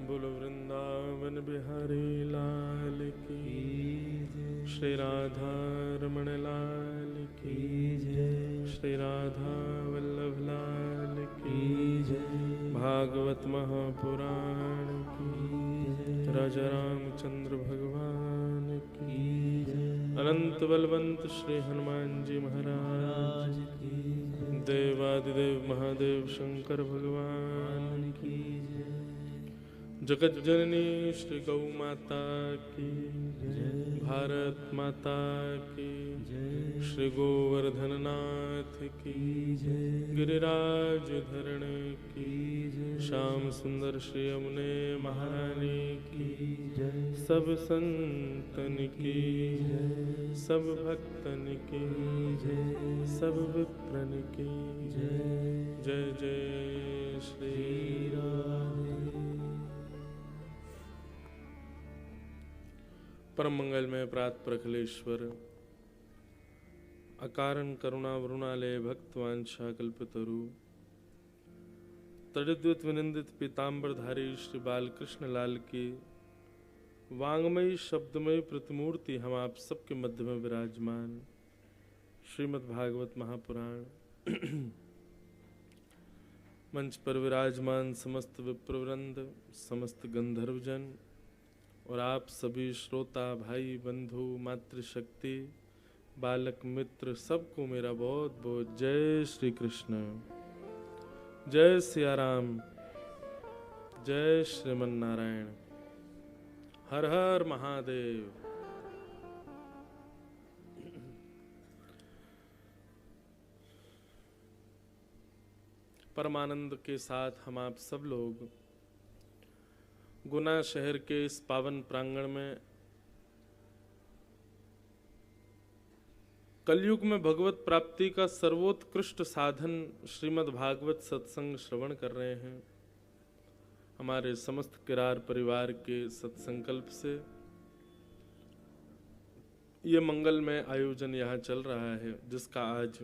बोलो वृंदावन बिहारी लाल की, श्री राधा रमण लाल की, श्री राधा वल्लभ लाल की, भागवत महापुराण की, राजा रामचंद्र भगवान की, अनंत बलवंत श्री हनुमान जी महाराज की, देवादिदेव महादेव शंकर भगवान की, जगत जननी श्री गौ माता की, भारत माता की, श्री गोवर्धन नाथ की, गिरिराज धरण की, श्याम सुंदर श्री यमुने महारानी की, सब संतन की, सब भक्तन की, सब विप्रन की, जय जय श्री राधे। परम मंगल में प्रात प्रखलेश्वर, अकारण करुणा वरुणालय भक्तवांछा कल्पतरु, तड़िद्युत विनिंदित पीताम्बरधारी श्री बालकृष्ण लाल की वांगमयी शब्दमयी प्रतिमूर्ति हम आप सबके मध्य में विराजमान श्रीमद् भागवत महापुराण मंच पर विराजमान समस्त विप्रवृंद, समस्त गंधर्वजन और आप सभी श्रोता भाई बंधु मातृशक्ति बालक मित्र सबको मेरा बहुत बहुत जय श्री कृष्ण, जय सिया राम, जय श्रीमन नारायण, हर हर महादेव। परमानंद के साथ हम आप सब लोग गुना शहर के इस पावन प्रांगण में कलयुग में भगवत प्राप्ति का सर्वोत्कृष्ट साधन श्रीमद् भागवत सत्संग श्रवण कर रहे हैं। हमारे समस्त किरार परिवार के सत्संकल्प से ये मंगलमय आयोजन यहाँ चल रहा है, जिसका आज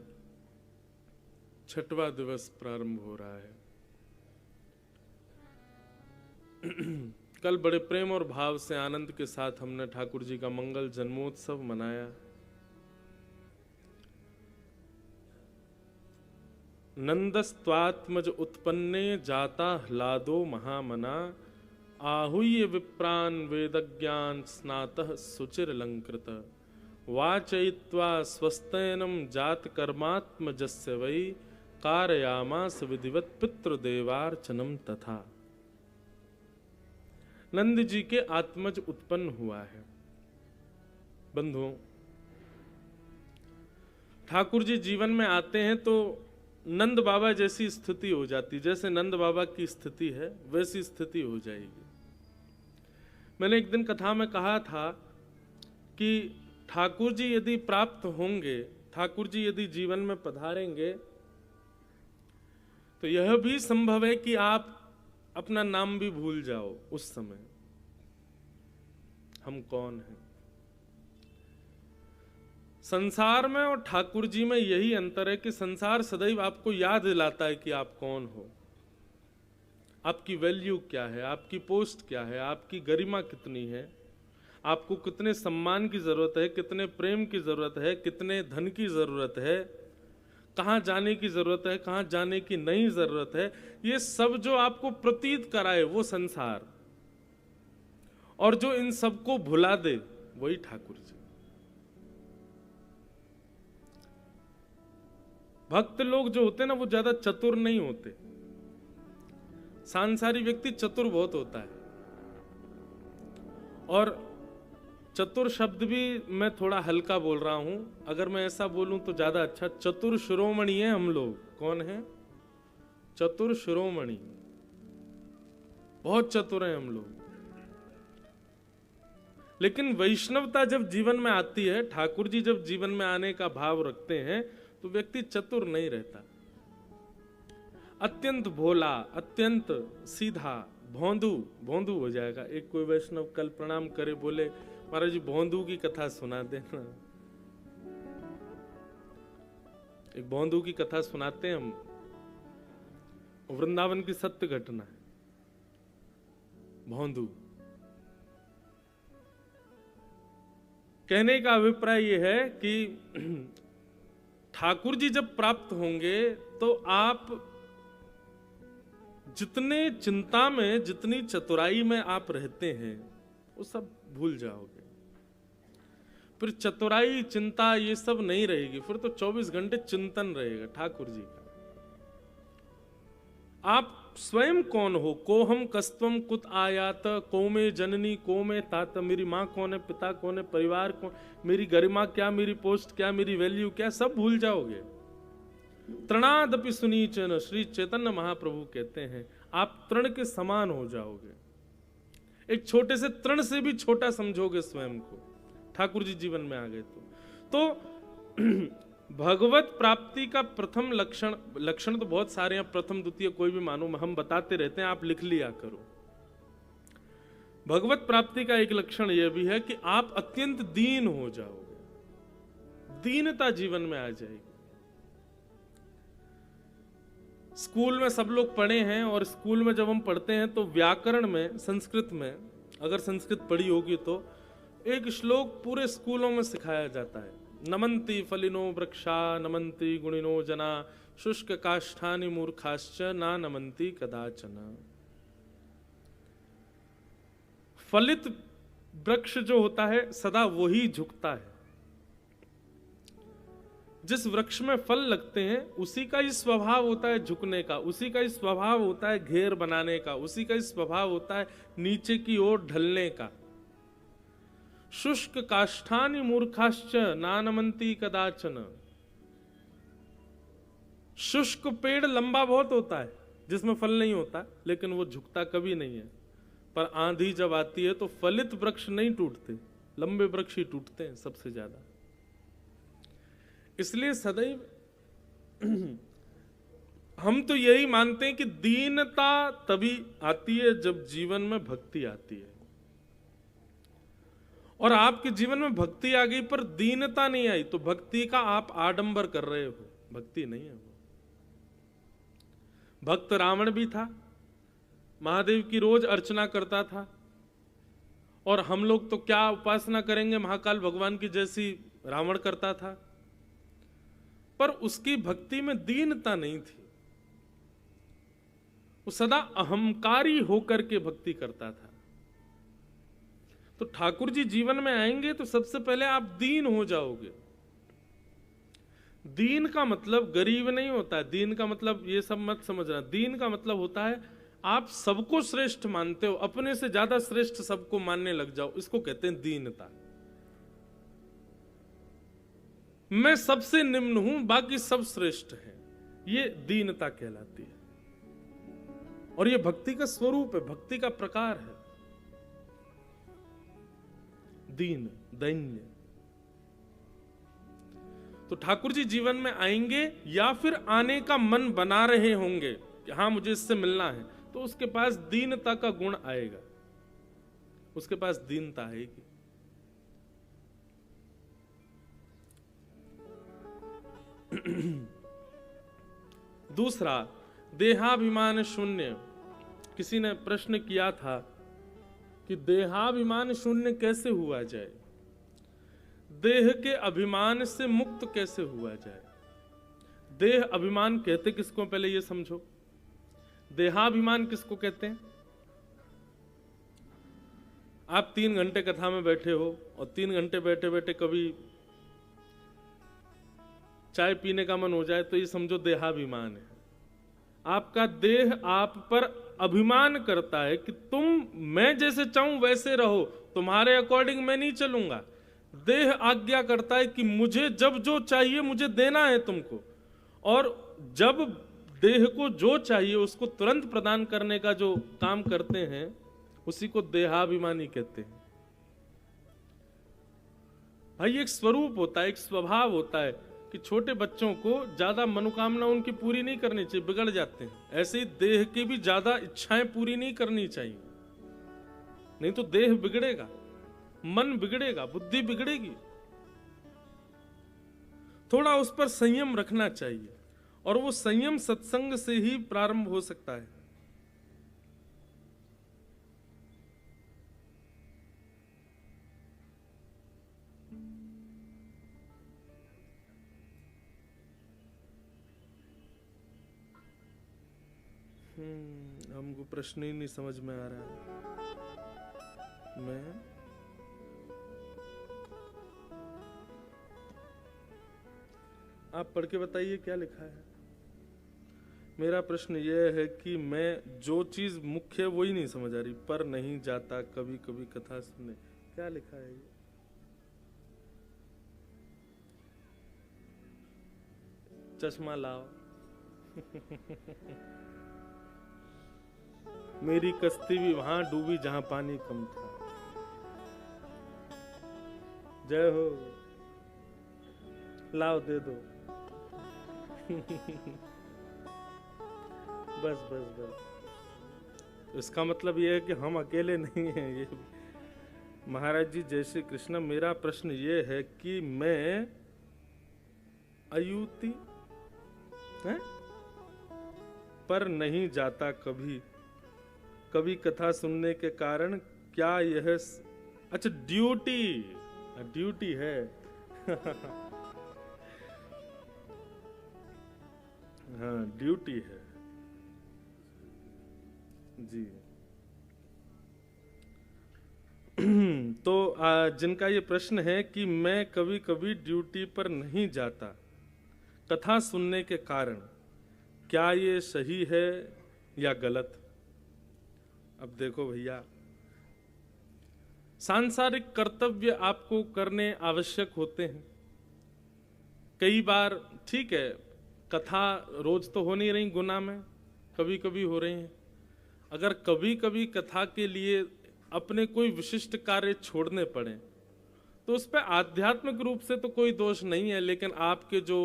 6वां दिवस प्रारंभ हो रहा है। कल बड़े प्रेम और भाव से आनंद के साथ हमने ठाकुर जी का मंगल जन्मोत्सव मनाया। नंदस्त्वात्मज उत्पन्ने जाता ह्लादो महामना, आहूय विप्रान वेदज्ञान स्नातः सुचिरलंकृत, वाचयित्वा स्वस्तैनम जात कर्मात्मजस्य वै, कारयामास विधिवत पितृदेवार्चनम तथा। नंद जी के आत्मज उत्पन्न हुआ है। बंधुओं, ठाकुर जी जीवन में आते हैं तो नंद बाबा जैसी स्थिति हो जाती, जैसे नंद बाबा की स्थिति है वैसी स्थिति हो जाएगी। मैंने एक दिन कथा में कहा था कि ठाकुर जी यदि प्राप्त होंगे, ठाकुर जी यदि जीवन में पधारेंगे, तो यह भी संभव है कि आप अपना नाम भी भूल जाओ। उस समय हम कौन हैं? संसार में और ठाकुर जी में यही अंतर है कि संसार सदैव आपको याद दिलाता है कि आप कौन हो, आपकी वैल्यू क्या है, आपकी पोस्ट क्या है, आपकी गरिमा कितनी है, आपको कितने सम्मान की जरूरत है, कितने प्रेम की जरूरत है, कितने धन की जरूरत है, कहाँ जाने की जरूरत है, कहाँ जाने की नहीं जरूरत है। ये सब जो आपको प्रतीत कराए वो संसार, और जो इन सबको भुला दे वही ठाकुर जी। भक्त लोग जो होते हैं ना, वो ज्यादा चतुर नहीं होते। सांसारी व्यक्ति चतुर बहुत होता है, और चतुर शब्द भी मैं थोड़ा हल्का बोल रहा हूं। अगर मैं ऐसा बोलूं तो ज्यादा अच्छा, चतुर शिरोमणि है हम लोग। कौन है? चतुर शिरोमणि, बहुत चतुर हैं हम लोग। लेकिन वैष्णवता जब जीवन में आती है, ठाकुर जी जब जीवन में आने का भाव रखते हैं, तो व्यक्ति चतुर नहीं रहता। अत्यंत भोला, अत्यंत सीधा, भोंदू भोंदू हो जाएगा। एक कोई वैष्णव कल प्रणाम करे, बोले महाराज जी भोंदू की कथा सुना देना। एक भोंदू की कथा सुनाते हैं हम, वृंदावन की सत्य घटना है। भौंदू। कहने का अभिप्राय यह है कि ठाकुर जी जब प्राप्त होंगे तो आप जितने चिंता में, जितनी चतुराई में आप रहते हैं, वो सब भूल जाओगे। फिर चतुराई, चिंता ये सब नहीं रहेगी, फिर तो 24 घंटे चिंतन रहेगा ठाकुर जी का। आप स्वयं कौन हो? कोहम कस्तम कुत आयात, को में जननी, को में तात, मेरी माँ कौन है, पिता कौन है, परिवार कौन, मेरी गरिमा क्या, मेरी पोस्ट क्या, मेरी वैल्यू क्या, सब भूल जाओगे। तृणादपि सुनीचन, श्री चैतन्य महाप्रभु कहते हैं आप तृण के समान हो जाओगे। एक छोटे से तृण से भी छोटा समझोगे स्वयं को, ठाकुर जी जीवन में आ गए तो भगवत प्राप्ति का प्रथम लक्षण तो बहुत सारे हैं, प्रथम द्वितीय कोई भी मानो, हम बताते रहते हैं, आप लिख लिया करो। भगवत प्राप्ति का एक लक्षण यह भी है कि आप अत्यंत दीन हो जाओगे, दीनता जीवन में आ जाएगी। स्कूल में सब लोग पढ़े हैं, और स्कूल में जब हम पढ़ते हैं तो व्याकरण में, संस्कृत में, अगर संस्कृत पढ़ी होगी तो एक श्लोक पूरे स्कूलों में सिखाया जाता है, नमन्ति फलिनो वृक्षा, नमन्ति गुणिनो जना, शुष्क काष्ठानि मूर्खाश्च ना नमन्ति कदाचन। फलित वृक्ष जो होता है सदा वही झुकता है। जिस वृक्ष में फल लगते हैं उसी का ही स्वभाव होता है झुकने का, उसी का ही स्वभाव होता है घेर बनाने का, उसी का ही स्वभाव होता है नीचे की ओर ढलने का। शुष्क काष्ठानि मूर्खाश्च नानमन्ति कदाचन। शुष्क पेड़ लंबा बहुत होता है जिसमें फल नहीं होता, लेकिन वो झुकता कभी नहीं है। पर आंधी जब आती है तो फलित वृक्ष नहीं टूटते, लंबे वृक्ष ही टूटते हैं सबसे ज्यादा। इसलिए सदैव हम तो यही मानते हैं कि दीनता तभी आती है जब जीवन में भक्ति आती है। और आपके जीवन में भक्ति आ गई पर दीनता नहीं आई तो भक्ति का आप आडंबर कर रहे हो, भक्ति नहीं है वो। भक्त रावण भी था, महादेव की रोज अर्चना करता था, और हम लोग तो क्या उपासना करेंगे महाकाल भगवान की जैसी रावण करता था, पर उसकी भक्ति में दीनता नहीं थी। वो सदा अहंकारी होकर के भक्ति करता था। तो ठाकुर जी जीवन में आएंगे तो सबसे पहले आप दीन हो जाओगे। दीन का मतलब गरीब नहीं होता है, दीन का मतलब ये सब मत समझना। दीन का मतलब होता है आप सबको श्रेष्ठ मानते हो, अपने से ज्यादा श्रेष्ठ सबको मानने लग जाओ, इसको कहते हैं दीनता। मैं सबसे निम्न हूं, बाकी सब श्रेष्ठ हैं, ये दीनता कहलाती है। और ये भक्ति का स्वरूप है, भक्ति का प्रकार है, दीन, दैन्य। तो ठाकुर जी जीवन में आएंगे या फिर आने का मन बना रहे होंगे कि हाँ मुझे इससे मिलना है, तो उसके पास दीनता का गुण आएगा, उसके पास दीनता आएगी। दूसरा, देहाभिमान शून्य। किसी ने प्रश्न किया था कि देहाभिमान शून्य कैसे हुआ जाए, देह के अभिमान से मुक्त कैसे हुआ जाए। देह अभिमान कहते किसको, पहले ये समझो। देहाभिमान किसको कहते हैं? आप 3 घंटे कथा में बैठे हो और 3 घंटे बैठे बैठे कभी चाय पीने का मन हो जाए तो ये समझो देहाभिमान है। आपका देह आप पर अभिमान करता है कि तुम, मैं जैसे चाहूं वैसे रहो, तुम्हारे अकॉर्डिंग मैं नहीं चलूंगा। देह आज्ञा करता है कि मुझे जब जो चाहिए मुझे देना है तुमको, और जब देह को जो चाहिए उसको तुरंत प्रदान करने का जो काम करते हैं उसी को देहाभिमानी कहते हैं। भाई एक स्वरूप होता है, एक स्वभाव होता है कि छोटे बच्चों को ज्यादा मनोकामना उनकी पूरी नहीं करनी चाहिए, बिगड़ जाते हैं। ऐसे ही देह की भी ज्यादा इच्छाएं पूरी नहीं करनी चाहिए, नहीं तो देह बिगड़ेगा, मन बिगड़ेगा, बुद्धि बिगड़ेगी। थोड़ा उस पर संयम रखना चाहिए, और वो संयम सत्संग से ही प्रारंभ हो सकता है। हमको प्रश्न ही नहीं समझ में आ रहा है। मैं आप पढ़ के बताइए क्या लिखा है। मेरा प्रश्न यह है कि मैं जो चीज मुख्य है वही नहीं समझ आ रही। पर नहीं जाता कभी कभी कथा सुनने, क्या लिखा है ये? चश्मा लाओ। मेरी कश्ती भी वहां डूबी जहां पानी कम था। जय हो। लाओ दे दो। बस बस बस। इसका मतलब यह है कि हम अकेले नहीं हैं। ये महाराज जी जय श्री कृष्ण। मेरा प्रश्न ये है कि मैं अयुति है पर नहीं जाता कभी कभी कथा सुनने के कारण, क्या यह अच्छा ड्यूटी है। हाँ ड्यूटी है जी। तो जिनका ये प्रश्न है कि मैं कभी कभी ड्यूटी पर नहीं जाता कथा सुनने के कारण, क्या ये सही है या गलत? अब देखो भैया, सांसारिक कर्तव्य आपको करने आवश्यक होते हैं। कई बार ठीक है, कथा रोज तो हो नहीं रही, गुना में कभी कभी हो रही हैं। अगर कभी कभी कथा के लिए अपने कोई विशिष्ट कार्य छोड़ने पड़े तो उस पर आध्यात्मिक रूप से तो कोई दोष नहीं है, लेकिन आपके जो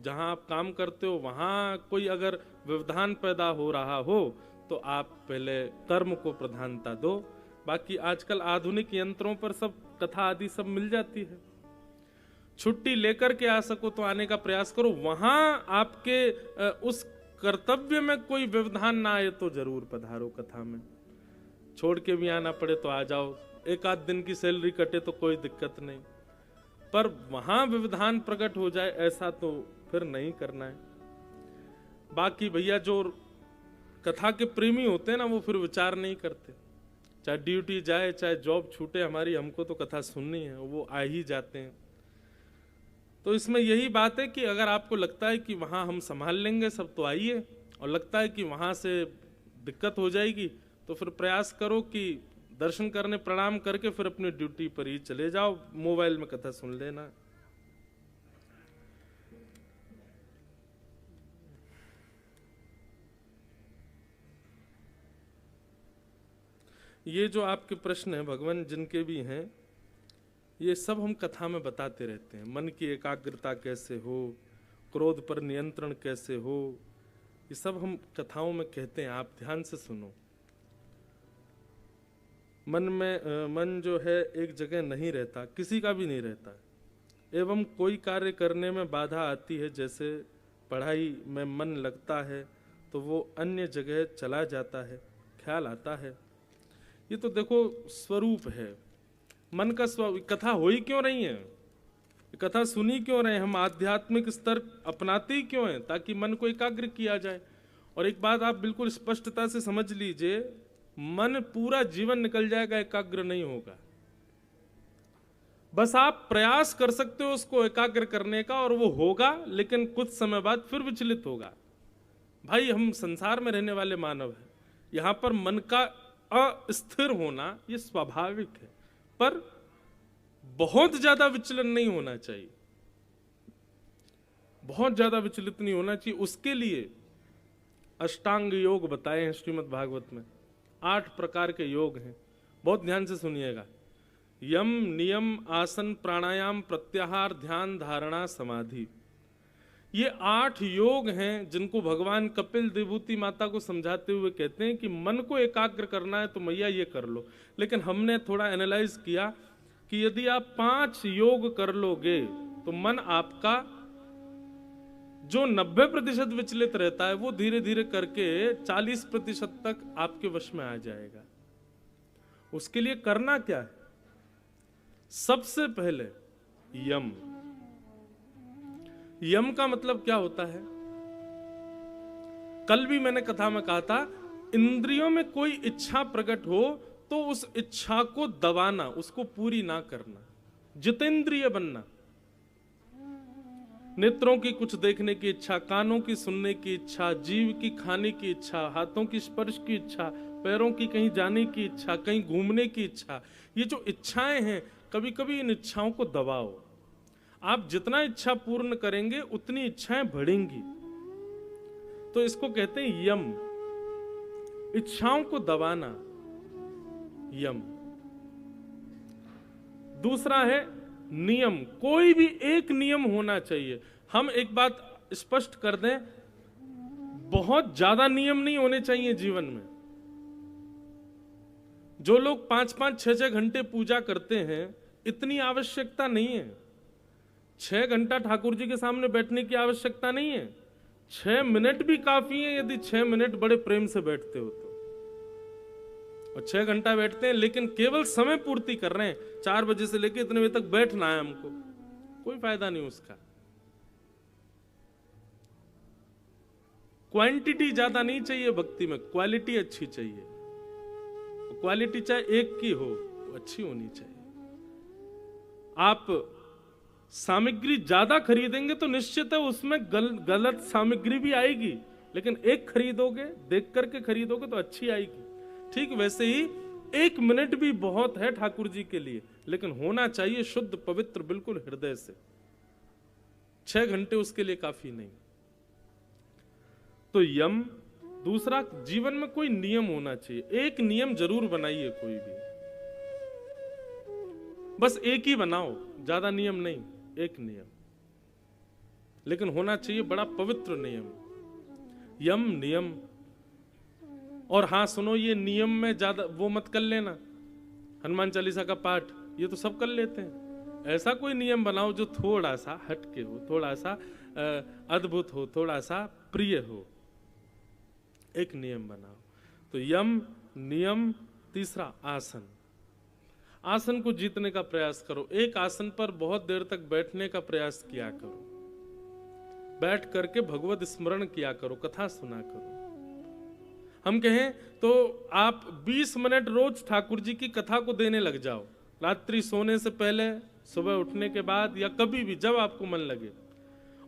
जहां आप काम करते हो वहां कोई अगर व्यवधान पैदा हो रहा हो तो आप पहले कर्म को प्रधानता दो। बाकी आजकल आधुनिक यंत्रों पर सब कथा आदि सब मिल जाती है। छुट्टी लेकर के आ सको तो आने का प्रयास करो। वहां आपके उस कर्तव्य में कोई व्यवधान ना आए तो जरूर पधारो कथा में। छोड़ के भी आना पड़े तो आ जाओ, एक आध दिन की सैलरी कटे तो कोई दिक्कत नहीं, पर वहां व्यवधान प्रकट हो जाए ऐसा तो फिर नहीं करना है। बाकी भैया जो कथा के प्रेमी होते हैं ना, वो फिर विचार नहीं करते, चाहे ड्यूटी जाए चाहे जॉब छूटे हमारी, हमको तो कथा सुननी है, वो आ ही जाते हैं। तो इसमें यही बात है कि अगर आपको लगता है कि वहां हम संभाल लेंगे सब तो आइए, और लगता है कि वहां से दिक्कत हो जाएगी तो फिर प्रयास करो कि दर्शन करने प्रणाम करके फिर अपनी ड्यूटी पर ही चले जाओ, मोबाइल में कथा सुन लेना। ये जो आपके प्रश्न हैं भगवान जिनके भी हैं, ये सब हम कथा में बताते रहते हैं। मन की एकाग्रता कैसे हो, क्रोध पर नियंत्रण कैसे हो, ये सब हम कथाओं में कहते हैं। आप ध्यान से सुनो। मन जो है एक जगह नहीं रहता, किसी का भी नहीं रहता, एवं कोई कार्य करने में बाधा आती है, जैसे पढ़ाई में मन लगता है तो वो अन्य जगह चला जाता है, ख्याल आता है। ये तो देखो स्वरूप है मन का। कथा हो ही क्यों रही है, कथा सुनी क्यों रहे, हम आध्यात्मिक स्तर अपनाते ही क्यों हैं, ताकि मन को एकाग्र किया जाए। और एक बात आप बिल्कुल स्पष्टता से समझ लीजिए, मन पूरा जीवन निकल जाएगा, एकाग्र नहीं होगा। बस आप प्रयास कर सकते हो उसको एकाग्र करने का, और वो होगा, लेकिन कुछ समय बाद फिर विचलित होगा। भाई हम संसार में रहने वाले मानव हैं, यहां पर मन का अस्थिर होना ये स्वाभाविक है, पर बहुत ज्यादा विचलन नहीं होना चाहिए, बहुत ज्यादा विचलित नहीं होना चाहिए। उसके लिए अष्टांग योग बताए हैं श्रीमद् भागवत में। 8 प्रकार के योग हैं, बहुत ध्यान से सुनिएगा। यम, नियम, आसन, प्राणायाम, प्रत्याहार, ध्यान, धारणा, समाधि, ये 8 योग हैं जिनको भगवान कपिल देवहूति माता को समझाते हुए कहते हैं कि मन को एकाग्र करना है तो मैया ये कर लो। लेकिन हमने थोड़ा एनालाइज किया कि यदि आप 5 योग कर लोगे तो मन आपका जो 90% विचलित रहता है वो धीरे धीरे करके 40% तक आपके वश में आ जाएगा। उसके लिए करना क्या है? सबसे पहले यम। यम का मतलब क्या होता है? कल भी मैंने कथा में कहा था इंद्रियों में कोई इच्छा प्रकट हो तो उस इच्छा को दबाना, उसको पूरी ना करना, जितेंद्रिय बनना। नेत्रों की कुछ देखने की इच्छा, कानों की सुनने की इच्छा, जीव की खाने की इच्छा, हाथों की स्पर्श की इच्छा, पैरों की कहीं जाने की इच्छा, कहीं घूमने की इच्छा, ये जो इच्छाएं हैं, कभी कभी इन इच्छाओं को दबाओ। आप जितना इच्छा पूर्ण करेंगे उतनी इच्छाएं बढ़ेंगी। तो इसको कहते हैं यम, इच्छाओं को दबाना, यम। दूसरा है नियम, कोई भी एक नियम होना चाहिए। हम एक बात स्पष्ट कर दें, बहुत ज्यादा नियम नहीं होने चाहिए जीवन में। जो लोग 5-5, 6-6 घंटे पूजा करते हैं, इतनी आवश्यकता नहीं है। 6 घंटा ठाकुर जी के सामने बैठने की आवश्यकता नहीं है, 6 मिनट भी काफी है यदि 6 मिनट बड़े प्रेम से बैठते हो तो। और 6 घंटा बैठते हैं लेकिन केवल समय पूर्ति कर रहे हैं, 4 बजे से लेकर इतने बजे तक बैठना है हमको, कोई फायदा नहीं उसका। क्वांटिटी ज्यादा नहीं चाहिए भक्ति में, क्वालिटी अच्छी चाहिए। क्वालिटी चाहे एक की हो, अच्छी होनी चाहिए। आप सामग्री ज्यादा खरीदेंगे तो निश्चित है उसमें गलत सामग्री भी आएगी, लेकिन एक खरीदोगे, देख करके खरीदोगे तो अच्छी आएगी। ठीक वैसे ही 1 मिनट भी बहुत है ठाकुर जी के लिए, लेकिन होना चाहिए शुद्ध पवित्र बिल्कुल हृदय से। 6 घंटे उसके लिए काफी नहीं। तो यम। दूसरा, जीवन में कोई नियम होना चाहिए, एक नियम जरूर बनाइए कोई भी, बस एक ही बनाओ, ज्यादा नियम नहीं, एक नियम, लेकिन होना चाहिए बड़ा पवित्र नियम। यम नियम। और हाँ सुनो, ये नियम में ज्यादा वो मत कर लेना, हनुमान चालीसा का पाठ ये तो सब कर लेते हैं। ऐसा कोई नियम बनाओ जो थोड़ा सा हटके हो, थोड़ा सा अद्भुत हो, थोड़ा सा प्रिय हो, एक नियम बनाओ। तो यम नियम। तीसरा आसन, आसन को जीतने का प्रयास करो। एक आसन पर बहुत देर तक बैठने का प्रयास किया करो, बैठ करके भगवत स्मरण किया करो, कथा सुना करो। हम कहें तो आप 20 मिनट रोज ठाकुर जी की कथा को देने लग जाओ, रात्रि सोने से पहले, सुबह उठने के बाद, या कभी भी जब आपको मन लगे।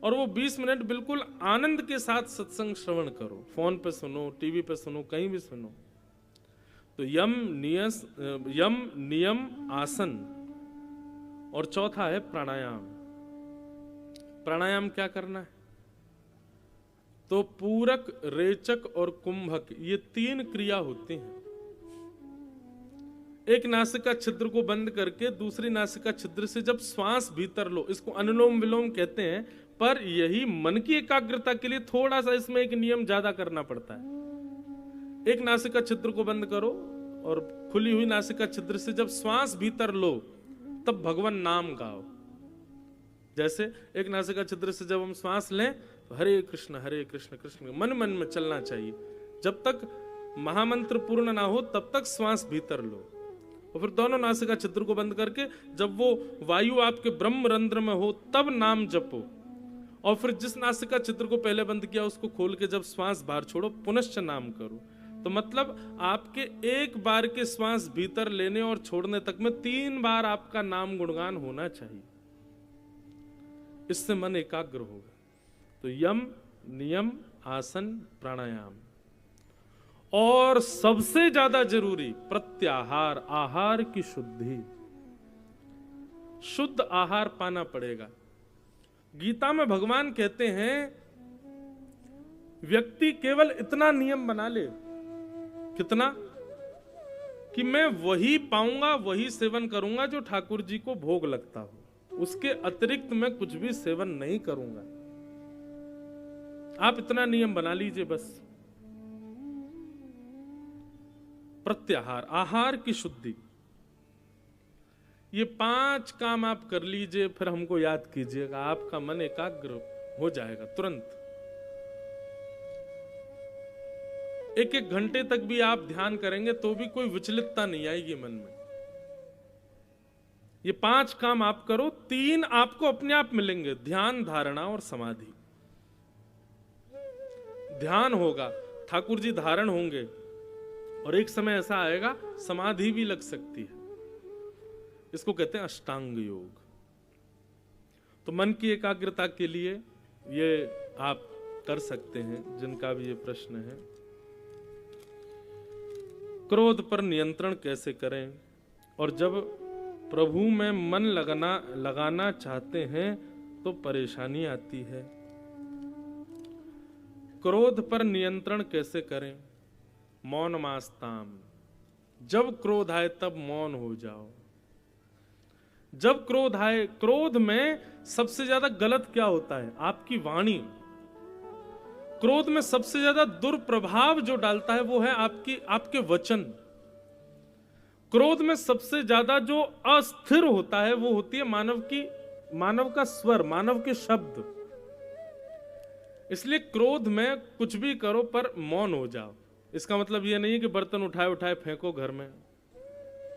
और वो 20 मिनट बिल्कुल आनंद के साथ सत्संग श्रवण करो, फोन पे सुनो, टीवी पे सुनो, कहीं भी सुनो। तो यम नियम आसन। और चौथा है प्राणायाम। प्राणायाम क्या करना है? तो पूरक, रेचक और कुंभक, ये 3 क्रिया होती हैं। एक नासिका छिद्र को बंद करके दूसरी नासिका छिद्र से जब श्वास भीतर लो, इसको अनुलोम विलोम कहते हैं, पर यही मन की एकाग्रता के लिए थोड़ा सा इसमें एक नियम ज्यादा करना पड़ता है। एक नासिका छिद्र को बंद करो और खुली हुई नासिका छिद्र से जब श्वास भीतर लो तब भगवान नाम गाओ। जैसे एक नासिका छिद्र से जब हम श्वास लें तो हरे कृष्ण कृष्ण मन मन में चलना चाहिए। जब तक महामंत्र पूर्ण ना हो तब तक श्वास भीतर लो, और फिर दोनों नासिका छिद्र को बंद करके जब वो वायु आपके ब्रह्म रंध्र में हो तब नाम जपो, और फिर जिस नासिका छिद्र को पहले बंद किया उसको खोल के जब श्वास बाहर छोड़ो, पुनश्च नाम करो। तो मतलब आपके एक बार के श्वास भीतर लेने और छोड़ने तक में 3 बार आपका नाम गुणगान होना चाहिए, इससे मन एकाग्र होगा। तो यम नियम आसन प्राणायाम। और सबसे ज्यादा जरूरी प्रत्याहार, आहार की शुद्धि। शुद्ध आहार पाना पड़ेगा। गीता में भगवान कहते हैं व्यक्ति केवल इतना नियम बना ले, कितना, कि मैं वही पाऊंगा, वही सेवन करूंगा जो ठाकुर जी को भोग लगता हो, उसके अतिरिक्त मैं कुछ भी सेवन नहीं करूंगा। आप इतना नियम बना लीजिए बस। प्रत्याहार, आहार की शुद्धि, ये 5 काम आप कर लीजिए, फिर हमको याद कीजिएगा, आपका मन एकाग्र हो जाएगा तुरंत। 1-1 घंटे तक भी आप ध्यान करेंगे तो भी कोई विचलितता नहीं आएगी मन में। ये 5 काम आप करो, 3 आपको अपने आप मिलेंगे, ध्यान, धारणा और समाधि। ध्यान होगा, ठाकुर जी धारण होंगे, और एक समय ऐसा आएगा समाधि भी लग सकती है। इसको कहते हैं अष्टांग योग। तो मन की एकाग्रता के लिए ये आप कर सकते हैं, जिनका भी ये प्रश्न है। क्रोध पर नियंत्रण कैसे करें, और जब प्रभु में मन लगाना चाहते हैं तो परेशानी आती है। क्रोध पर नियंत्रण कैसे करें? मौन मास्ताम। जब क्रोध आए तब मौन हो जाओ। जब क्रोध आए, क्रोध में सबसे ज्यादा गलत क्या होता है? आपकी वाणी। क्रोध में सबसे ज्यादा दुर्प्रभाव जो डालता है वो है आपके वचन। क्रोध में सबसे ज्यादा जो अस्थिर होता है वो होती है मानव का स्वर, मानव के शब्द। इसलिए क्रोध में कुछ भी करो पर मौन हो जाओ। इसका मतलब ये नहीं है कि बर्तन उठाए उठाए फेंको घर में।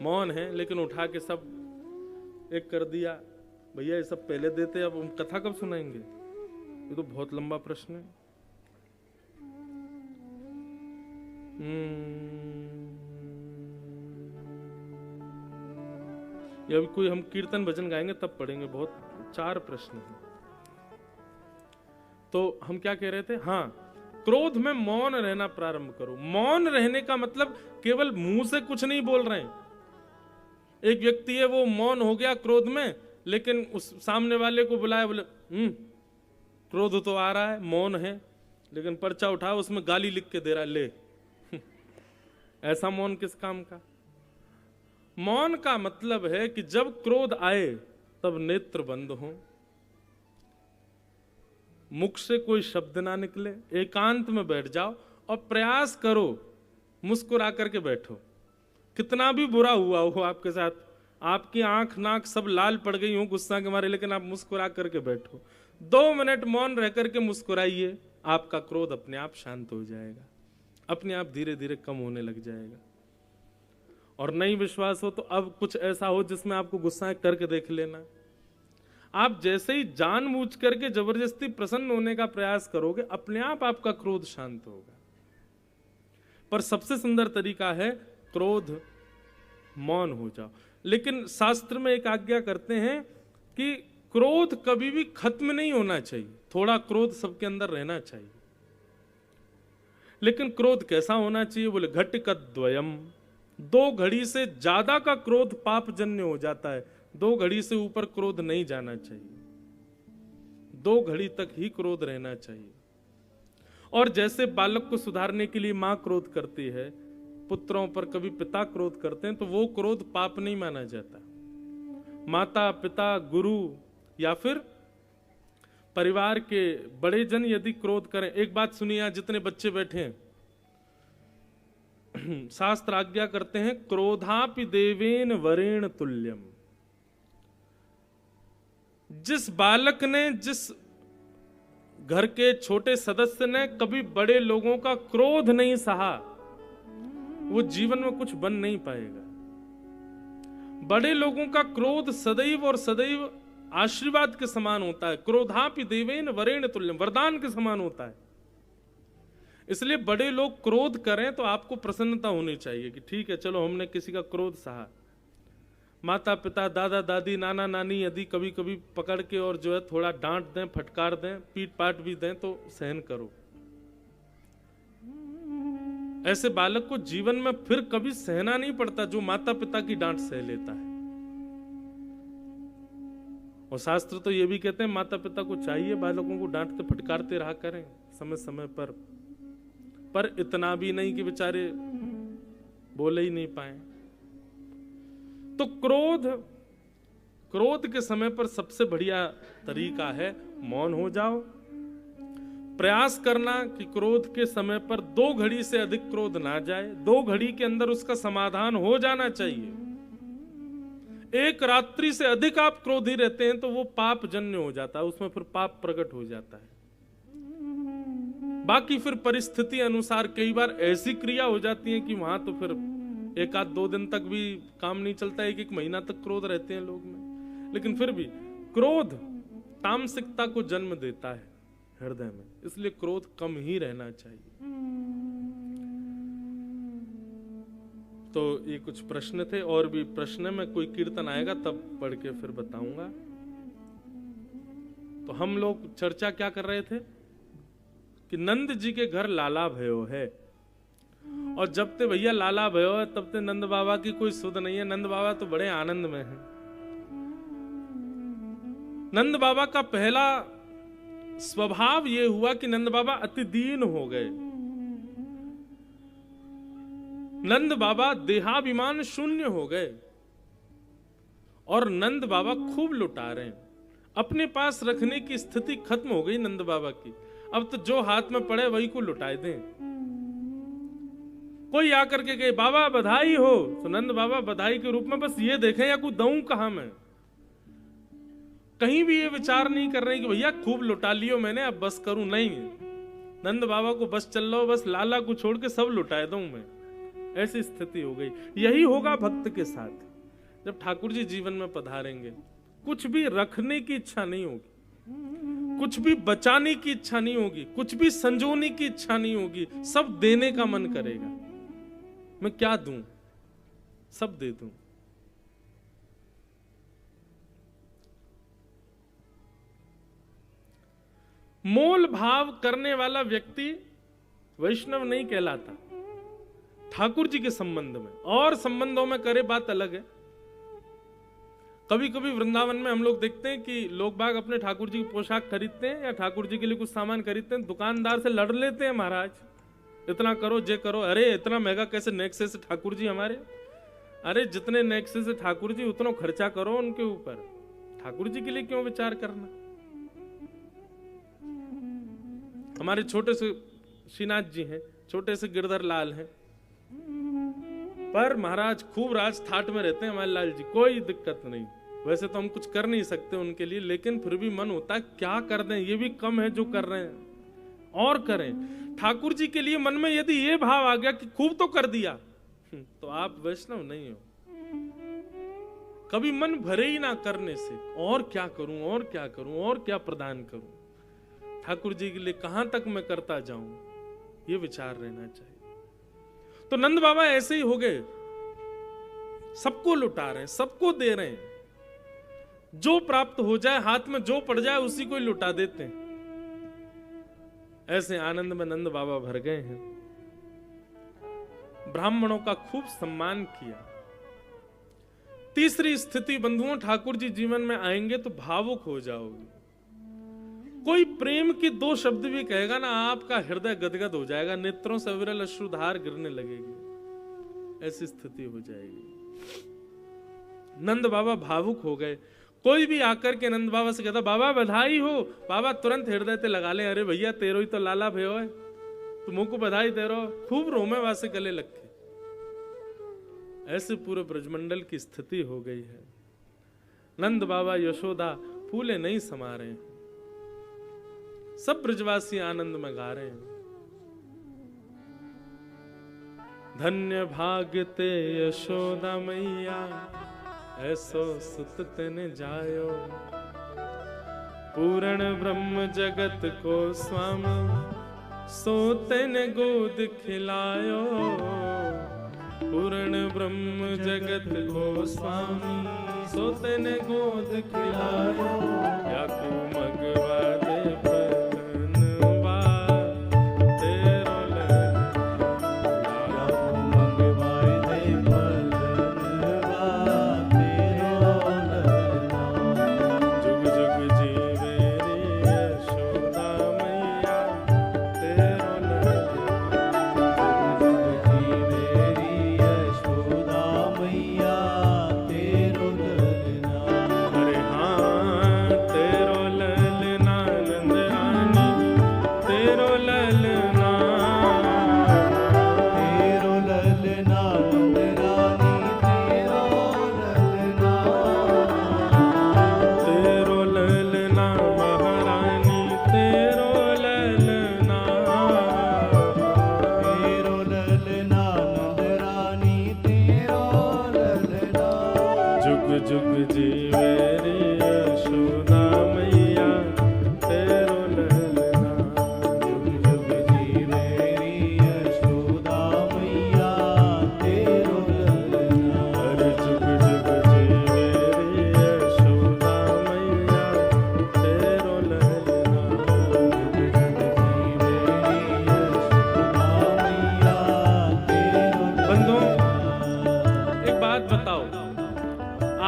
मौन है लेकिन उठा के सब एक कर दिया। भैया ये सब पहले देते, अब हम कथा कब सुनाएंगे? ये तो बहुत लंबा प्रश्न है। ये अभी कोई हम कीर्तन भजन गाएंगे तब पढ़ेंगे। बहुत 4 प्रश्न हैं। तो हम क्या कह रहे थे? हाँ, क्रोध में मौन रहना प्रारंभ करो। मौन रहने का मतलब केवल मुंह से कुछ नहीं बोल रहे हैं। एक व्यक्ति है, वो मौन हो गया क्रोध में, लेकिन उस सामने वाले को बुलाया, बोले क्रोध तो आ रहा है, मौन है, लेकिन पर्चा उठा उसमें गाली लिख के दे रहा है, ले। ऐसा मौन किस काम का? मौन का मतलब है कि जब क्रोध आए तब नेत्र बंद हो, मुख से कोई शब्द ना निकले, एकांत में बैठ जाओ और प्रयास करो मुस्कुरा करके बैठो। कितना भी बुरा हुआ हो आपके साथ, आपकी आंख नाक सब लाल पड़ गई हो गुस्सा के मारे, लेकिन आप मुस्कुरा करके बैठो। 2 मिनट मौन रह करके मुस्कुराइए, आपका क्रोध अपने आप शांत हो जाएगा, अपने आप धीरे धीरे कम होने लग जाएगा। और नहीं विश्वास हो तो अब कुछ ऐसा हो जिसमें आपको गुस्सा करके देख लेना। आप जैसे ही जानबूझ करके जबरदस्ती प्रसन्न होने का प्रयास करोगे, अपने आप आपका क्रोध शांत होगा। पर सबसे सुंदर तरीका है क्रोध मौन हो जाओ। लेकिन शास्त्र में एक आज्ञा करते हैं कि क्रोध कभी भी खत्म नहीं होना चाहिए, थोड़ा क्रोध सबके अंदर रहना चाहिए। लेकिन क्रोध कैसा होना चाहिए? बोले घटिकद्वयम। 2 घड़ी से ज्यादा का क्रोध पापजन्य हो जाता है। 2 घड़ी से ऊपर क्रोध नहीं जाना चाहिए, 2 घड़ी तक ही क्रोध रहना चाहिए। और जैसे बालक को सुधारने के लिए मां क्रोध करती है, पुत्रों पर कभी पिता क्रोध करते हैं, तो वो क्रोध पाप नहीं माना जाता। माता पिता गुरु या फिर परिवार के बड़े जन यदि क्रोध करें, एक बात सुनिए, यहाँ जितने बच्चे बैठे हैं, शास्त्र आज्ञा करते हैं क्रोधापि देवेन वरेण तुल्यम। जिस बालक ने, जिस घर के छोटे सदस्य ने कभी बड़े लोगों का क्रोध नहीं सहा, वो जीवन में कुछ बन नहीं पाएगा। बड़े लोगों का क्रोध सदैव और सदैव आशीर्वाद के समान होता है। क्रोधापि देवेन वरेण तुल्यम, वरदान के समान होता है। इसलिए बड़े लोग क्रोध करें तो आपको प्रसन्नता होनी चाहिए कि ठीक है, चलो हमने किसी का क्रोध सहा। माता पिता दादा दादी नाना नानी यदि कभी कभी पकड़ के और जो है थोड़ा डांट दें, फटकार दें, पीट पाट भी दें तो सहन करो। ऐसे बालक को जीवन में फिर कभी सहना नहीं पड़ता जो माता पिता की डांट सह लेता है। और शास्त्र तो ये भी कहते हैं माता पिता को चाहिए बालकों को डांटते फटकारते रहा करें समय समय पर इतना भी नहीं कि बेचारे बोले ही नहीं पाए। तो क्रोध के समय पर सबसे बढ़िया तरीका है मौन हो जाओ। प्रयास करना कि क्रोध के समय पर 2 घड़ी से अधिक क्रोध ना जाए, 2 घड़ी के अंदर उसका समाधान हो जाना चाहिए। 1 रात्रि से अधिक आप क्रोधी रहते हैं तो वो पाप जन्य हो जाता है, उसमें फिर पाप प्रकट हो जाता है। बाकी फिर परिस्थिति अनुसार कई बार ऐसी क्रिया हो जाती है कि वहां तो फिर 1 आध 2 दिन तक भी काम नहीं चलता, 1 महीना तक क्रोध रहते हैं लोग में। लेकिन फिर भी क्रोध तामसिकता को जन्म देता है हृदय में, इसलिए क्रोध कम ही रहना चाहिए। तो ये कुछ प्रश्न थे, और भी प्रश्न में कोई कीर्तन आएगा तब पढ़ के फिर बताऊंगा। तो हम लोग चर्चा क्या कर रहे थे कि नंद जी के घर लाला भयो है, और जब ते भैया लाला भयो है तब ते नंद बाबा की कोई सुध नहीं है। नंद बाबा तो बड़े आनंद में हैं। नंद बाबा का पहला स्वभाव ये हुआ कि नंद बाबा अति दीन हो गए। नंद बाबा देहाभिमान शून्य हो गए, और नंद बाबा खूब लुटा रहे हैं। अपने पास रखने की स्थिति खत्म हो गई नंद बाबा की। अब तो जो हाथ में पड़े वही को लुटाए दें। कोई आकर के कहे बाबा बधाई हो, तो नंद बाबा बधाई के रूप में बस ये देखें या कोई दऊं कहां मैं। कहीं भी ये विचार नहीं कर रहे कि भैया खूब लुटा लियो मैंने, अब बस करूं। नहीं, नंद बाबा को बस चल लो, बस लाला को छोड़ के सब लुटाए दूं मैं। ऐसी स्थिति हो गई। यही होगा भक्त के साथ। जब ठाकुर जी जीवन में पधारेंगे, कुछ भी रखने की इच्छा नहीं होगी, कुछ भी बचाने की इच्छा नहीं होगी, कुछ भी संजोने की इच्छा नहीं होगी, सब देने का मन करेगा। मैं क्या दूं, सब दे दूं। मोल भाव करने वाला व्यक्ति वैष्णव नहीं कहलाता ठाकुर जी के संबंध में। और संबंधों में करे बात अलग है। कभी कभी वृंदावन में हम लोग देखते हैं कि लोग बाग अपने ठाकुर जी की पोशाक खरीदते हैं या ठाकुर जी के लिए कुछ सामान खरीदते हैं, दुकानदार से लड़ लेते हैं, महाराज इतना करो जे करो। अरे इतना महंगा कैसे नेक्से से ठाकुर जी हमारे? अरे जितने नेक्से से ठाकुर जी उतना खर्चा करो उनके ऊपर, ठाकुर जी के लिए क्यों विचार करना? हमारे छोटे से श्रीनाथ जी हैं, छोटे से गिरधर लाल हैं, पर महाराज खूब राज ठाट में रहते हैं हमारे लाल जी, कोई दिक्कत नहीं। वैसे तो हम कुछ कर नहीं सकते उनके लिए, लेकिन फिर भी मन होता है क्या कर दें, ये भी कम है जो कर रहे हैं, और करें। ठाकुर जी के लिए मन में यदि ये भाव आ गया कि खूब तो कर दिया, तो आप वैष्णव नहीं हो। कभी मन भरे ही ना करने से, और क्या करूं और क्या करूं और क्या प्रदान करूं, ठाकुर जी के लिए कहां तक मैं करता जाऊं, ये विचार रहना चाहिए। तो नंद बाबा ऐसे ही हो गए, सबको लुटा रहे हैं, सबको दे रहे हैं, जो प्राप्त हो जाए हाथ में जो पड़ जाए उसी को ही लुटा देते हैं। ऐसे आनंद में नंद बाबा भर गए हैं। ब्राह्मणों का खूब सम्मान किया। तीसरी स्थिति बंधुओं, ठाकुर जी जीवन में आएंगे तो भावुक हो जाओगे। कोई प्रेम की दो शब्द भी कहेगा ना, आपका हृदय गदगद हो जाएगा, नेत्रों से अविरल अश्रुधार गिरने लगेगी, ऐसी स्थिति हो जाएगी। नंद बाबा भावुक हो गए। कोई भी आकर के नंद बाबा से कहता बाबा बधाई हो, बाबा तुरंत हृदय ते लगा ले, अरे भैया तेरो ही तो लाला भयो है, तुमको बधाई दे रहो, खूब रोमे वासे गले लग के। ऐसे पूरे ब्रजमंडल की स्थिति हो गई है। नंद बाबा यशोदा फूले नहीं समा रहे हैं, सब ब्रजवासी आनंद में गा रहे हैं। धन्य भाग्यते यशोदा मैया, ऐसो सुत तेने जायो, पूर्ण ब्रह्म जगत को स्वामी, सो तेने गोद खिलायो, पूर्ण ब्रह्म जगत को स्वामी, सो तेने गोद खिलायो, या को मगवा दे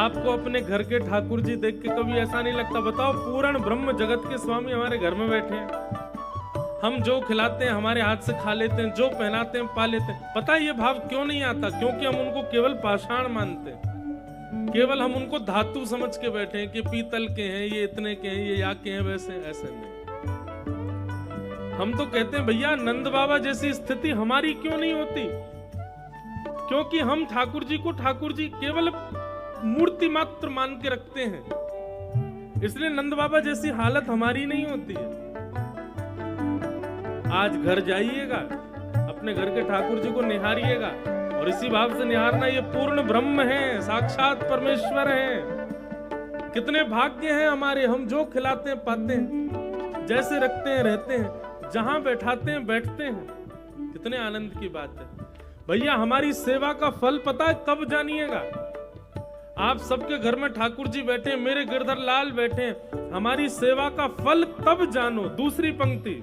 आपको अपने घर के ठाकुर जी देख के कभी ऐसा नहीं लगता? बताओ, पूर्ण ब्रह्म जगत के स्वामी हमारे घर में बैठे हैं, हम जो खिलाते हैं हमारे हाथ से खा लेते हैं, जो पहनाते हैं पा लेते हैं। पता है ये भाव क्यों नहीं आता? क्योंकि हम उनको केवल पाषाण मानते हैं, केवल हम उनको धातु समझ के बैठे हैं कि पीतल के हैं, ये इतने के हैं, ये या के हैं, वैसे ऐसे नहीं। हम तो कहते हैं भैया नंद बाबा जैसी स्थिति हमारी क्यों नहीं होती? क्योंकEls हम ठाकुर जी को ठाकुर जी केवल मूर्ति मात्र मान के रखते हैं, इसलिए नंद बाबा जैसी हालत हमारी नहीं होती है। आज घर जाइएगा, अपने घर के ठाकुर जी को निहारिएगा, और इसी भाव से निहारना, ये पूर्ण ब्रह्म है, साक्षात परमेश्वर है। कितने भाग्य हैं हमारे, हम जो खिलाते हैं पाते हैं, जैसे रखते हैं रहते हैं, जहां बैठाते हैं बैठते हैं। कितने आनंद की बात है भैया। हमारी सेवा का फल पता है कब जानिएगा? आप सबके घर में ठाकुर जी बैठे, मेरे गिरधर लाल बैठे, हमारी सेवा का फल तब जानो। दूसरी पंक्ति,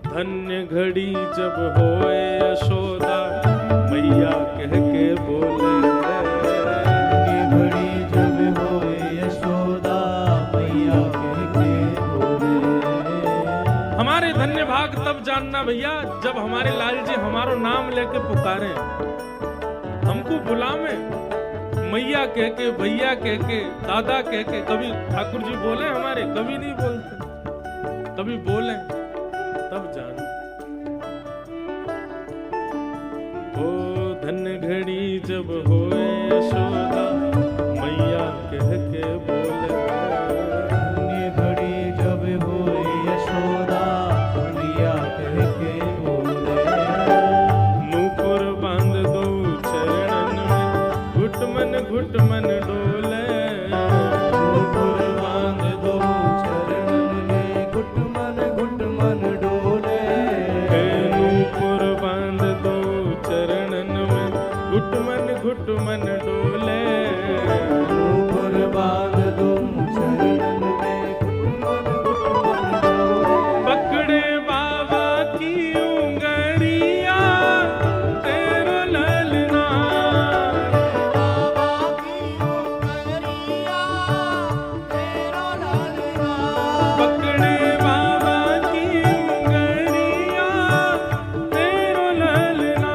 धन्य घड़ी जब होए यशोदा मैया कह के बोले, घड़ी जब होए यशोदा मैया कह के बोले। हमारे धन्य भाग तब जानना भैया जब हमारे लाल जी हमारो नाम लेके पुकारे, हमको बुलावे, मैया कह के, भैया कह के, दादा कह के। कभी ठाकुर जी बोले हमारे? कभी नहीं बोलते। कभी बोले तब जानो। ओ धन्य घड़ी जब होए यशोदा मैया कह के बोले, धन्य घड़ी जब होए यशोदा मैया कह के बोले। नूपुर बांध दो चरणन में, घुट मन डोले, नूपुर बांध दो चरणन में, घुट मन डोले। हे नूपुर बांध दो चरणन में, घुट मन डोले। नूपुर बांध दो चरणन में, घुट मन डोले। पकड़े बाबा की उंगरिया तेरो ललना, पकड़े बाबा की उंगरिया तेरो ललना।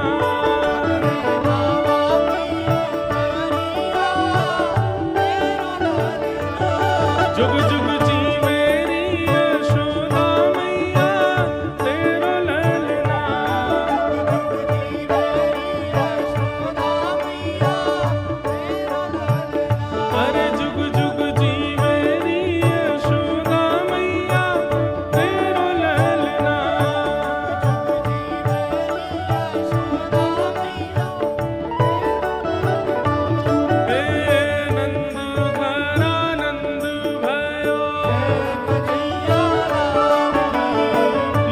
जुग जुग जी मेरी यशोदा मैया तेरो ललना। अरे जुग जुग जी मेरी यशोदा मैया तेरो ललना। हे नंद घरा नंद भयो,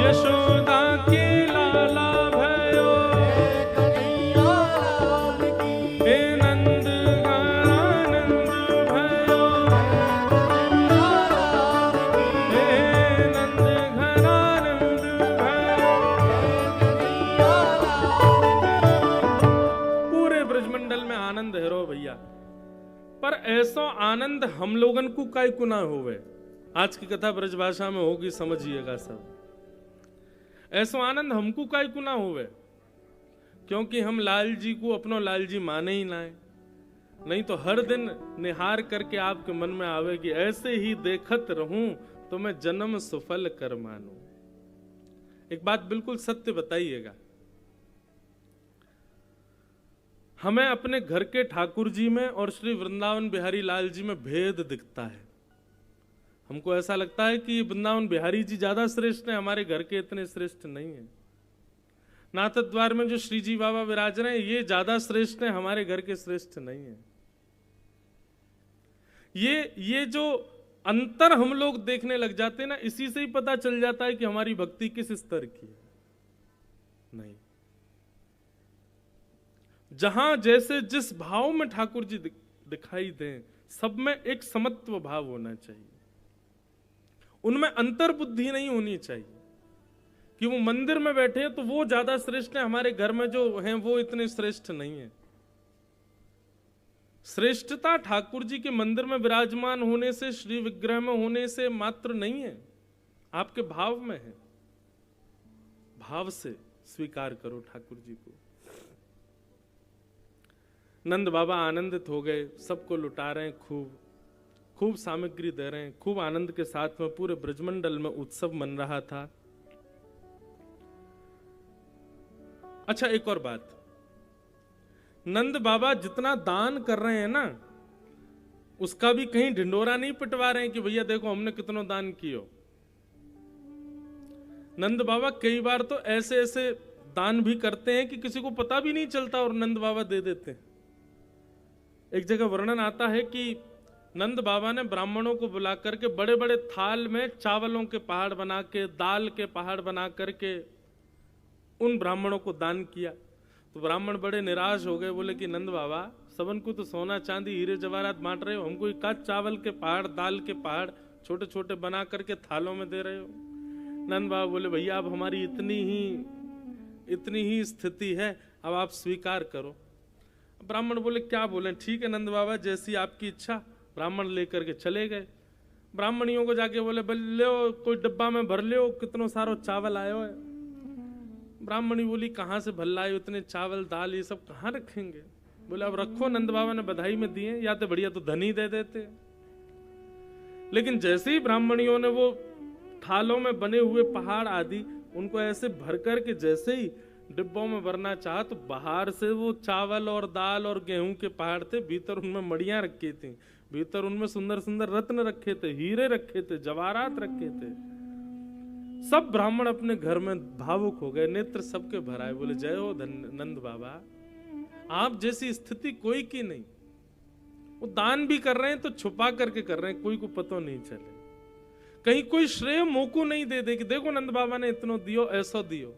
यशोदा के लाला भयो। हे नंद घरा नंद भयो, हे नंद घरा नंद भयो। पूरे ब्रजमंडल में आनंद है रो भैया, पर ऐसो आनंद हम लोगन को काय कुना होवे। आज की कथा ब्रजभाषा में होगी, समझिएगा सब। ऐसो आनंद हमको काय कुना होवे, क्योंकि हम लाल जी को अपनो लाल जी माने ही ना है। नहीं तो हर दिन निहार करके आपके मन में आवेगी, ऐसे ही देखत रहूं तो मैं जन्म सुफल कर मानूं। एक बात बिल्कुल सत्य बताइएगा, हमें अपने घर के ठाकुर जी में और श्री वृंदावन बिहारी लाल जी में भेद दिखता है। हमको ऐसा लगता है कि वृंदावन बिहारी जी ज्यादा श्रेष्ठ हैं, हमारे घर के इतने श्रेष्ठ नहीं है। नाथ द्वार में जो श्री जी बाबा विराज रहे हैं, ये ज्यादा श्रेष्ठ हैं, हमारे घर के श्रेष्ठ नहीं है। ये जो अंतर हम लोग देखने लग जाते हैं ना, इसी से ही पता चल जाता है कि हमारी भक्ति किस स्तर की है। नहीं, जहां जैसे जिस भाव में ठाकुर जी दिखाई दें, सब में एक समत्व भाव होना चाहिए, उनमें अंतर बुद्धि नहीं होनी चाहिए कि वो मंदिर में बैठे हैं तो वो ज्यादा श्रेष्ठ है, हमारे घर में जो हैं वो इतने श्रेष्ठ नहीं है। श्रेष्ठता ठाकुर जी के मंदिर में विराजमान होने से, श्री विग्रह में होने से मात्र नहीं है, आपके भाव में है। भाव से स्वीकार करो ठाकुर जी को। नंद बाबा आनंदित हो गए, सबको लुटा रहे हैं, खूब खूब सामग्री दे रहे हैं, खूब आनंद के साथ में पूरे ब्रजमंडल में उत्सव मन रहा था। अच्छा, एक और बात, नंद बाबा जितना दान कर रहे हैं ना, उसका भी कहीं ढिंडोरा नहीं पिटवा रहे हैं कि भैया देखो हमने कितना दान कियो। नंद बाबा कई बार तो ऐसे ऐसे दान भी करते हैं कि किसी को पता भी नहीं चलता और नंद बाबा दे देते हैं। एक जगह वर्णन आता है कि नंद बाबा ने ब्राह्मणों को बुला करके बड़े बड़े थाल में चावलों के पहाड़ बना के, दाल के पहाड़ बना करके उन ब्राह्मणों को दान किया। तो ब्राह्मण बड़े निराश हो गए, बोले कि नंद बाबा सबन को तो सोना चांदी हीरे जवाहरात बांट रहे हो, हमको एक चावल के पहाड़, दाल के पहाड़ छोटे छोटे बना करके थालों में दे रहे हो। नंद बाबा बोले भैया अब हमारी इतनी ही स्थिति है, अब आप स्वीकार करो। ब्राह्मण बोले क्या बोले, ठीक है नंद बाबा जैसी आपकी इच्छा। ब्राह्मण लेकर के चले गए। ब्राह्मणियों को जाके बोले ले कोई डब्बा में भर ले, कितनो सारो चावल आयो है। ब्राह्मणी बोली कहाँ से भर लाए इतने चावल दाल, ये सब कहाँ रखेंगे। बोले अब रखो, नंद बाबा ने बधाई में दिए, या तो बढ़िया तो धनी दे देते। लेकिन जैसे ही ब्राह्मणियों ने वो थालों में बने हुए पहाड़ आदि उनको ऐसे भर करके जैसे ही डिब्बों में भरना चाहा, तो बाहर से वो चावल और दाल और गेहूं के पहाड़ थे, भीतर उनमें मड़ियां रखी थी, भीतर उनमें सुंदर सुंदर रत्न रखे थे, हीरे रखे थे, जवाहरात रखे थे। सब ब्राह्मण अपने घर में भावुक हो गए, नेत्र सबके भर आए। बोले जय हो नंद बाबा, आप जैसी स्थिति कोई की नहीं। वो दान भी कर रहे हैं तो छुपा करके कर रहे हैं, कोई को पता नहीं चले, कहीं कोई श्रेय मोको नहीं दे दे कि देखो नंद बाबा ने इतना दियो, ऐसा दियो।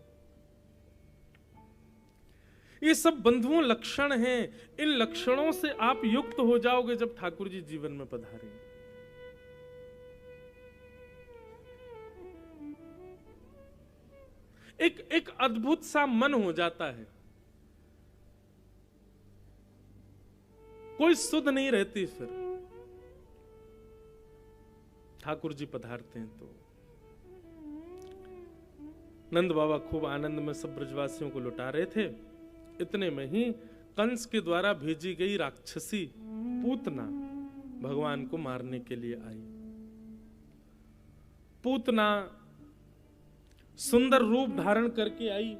ये सब बंधुओं लक्षण हैं। इन लक्षणों से आप युक्त हो जाओगे जब ठाकुर जी जीवन में पधारेंगे। एक अद्भुत सा मन हो जाता है, कोई सुध नहीं रहती फिर ठाकुर जी पधारते हैं तो। नंद बाबा खूब आनंद में सब ब्रजवासियों को लुटा रहे थे। इतने में ही कंस के द्वारा भेजी गई राक्षसी पूतना भगवान को मारने के लिए आई। पूतना सुंदर रूप धारण करके आई,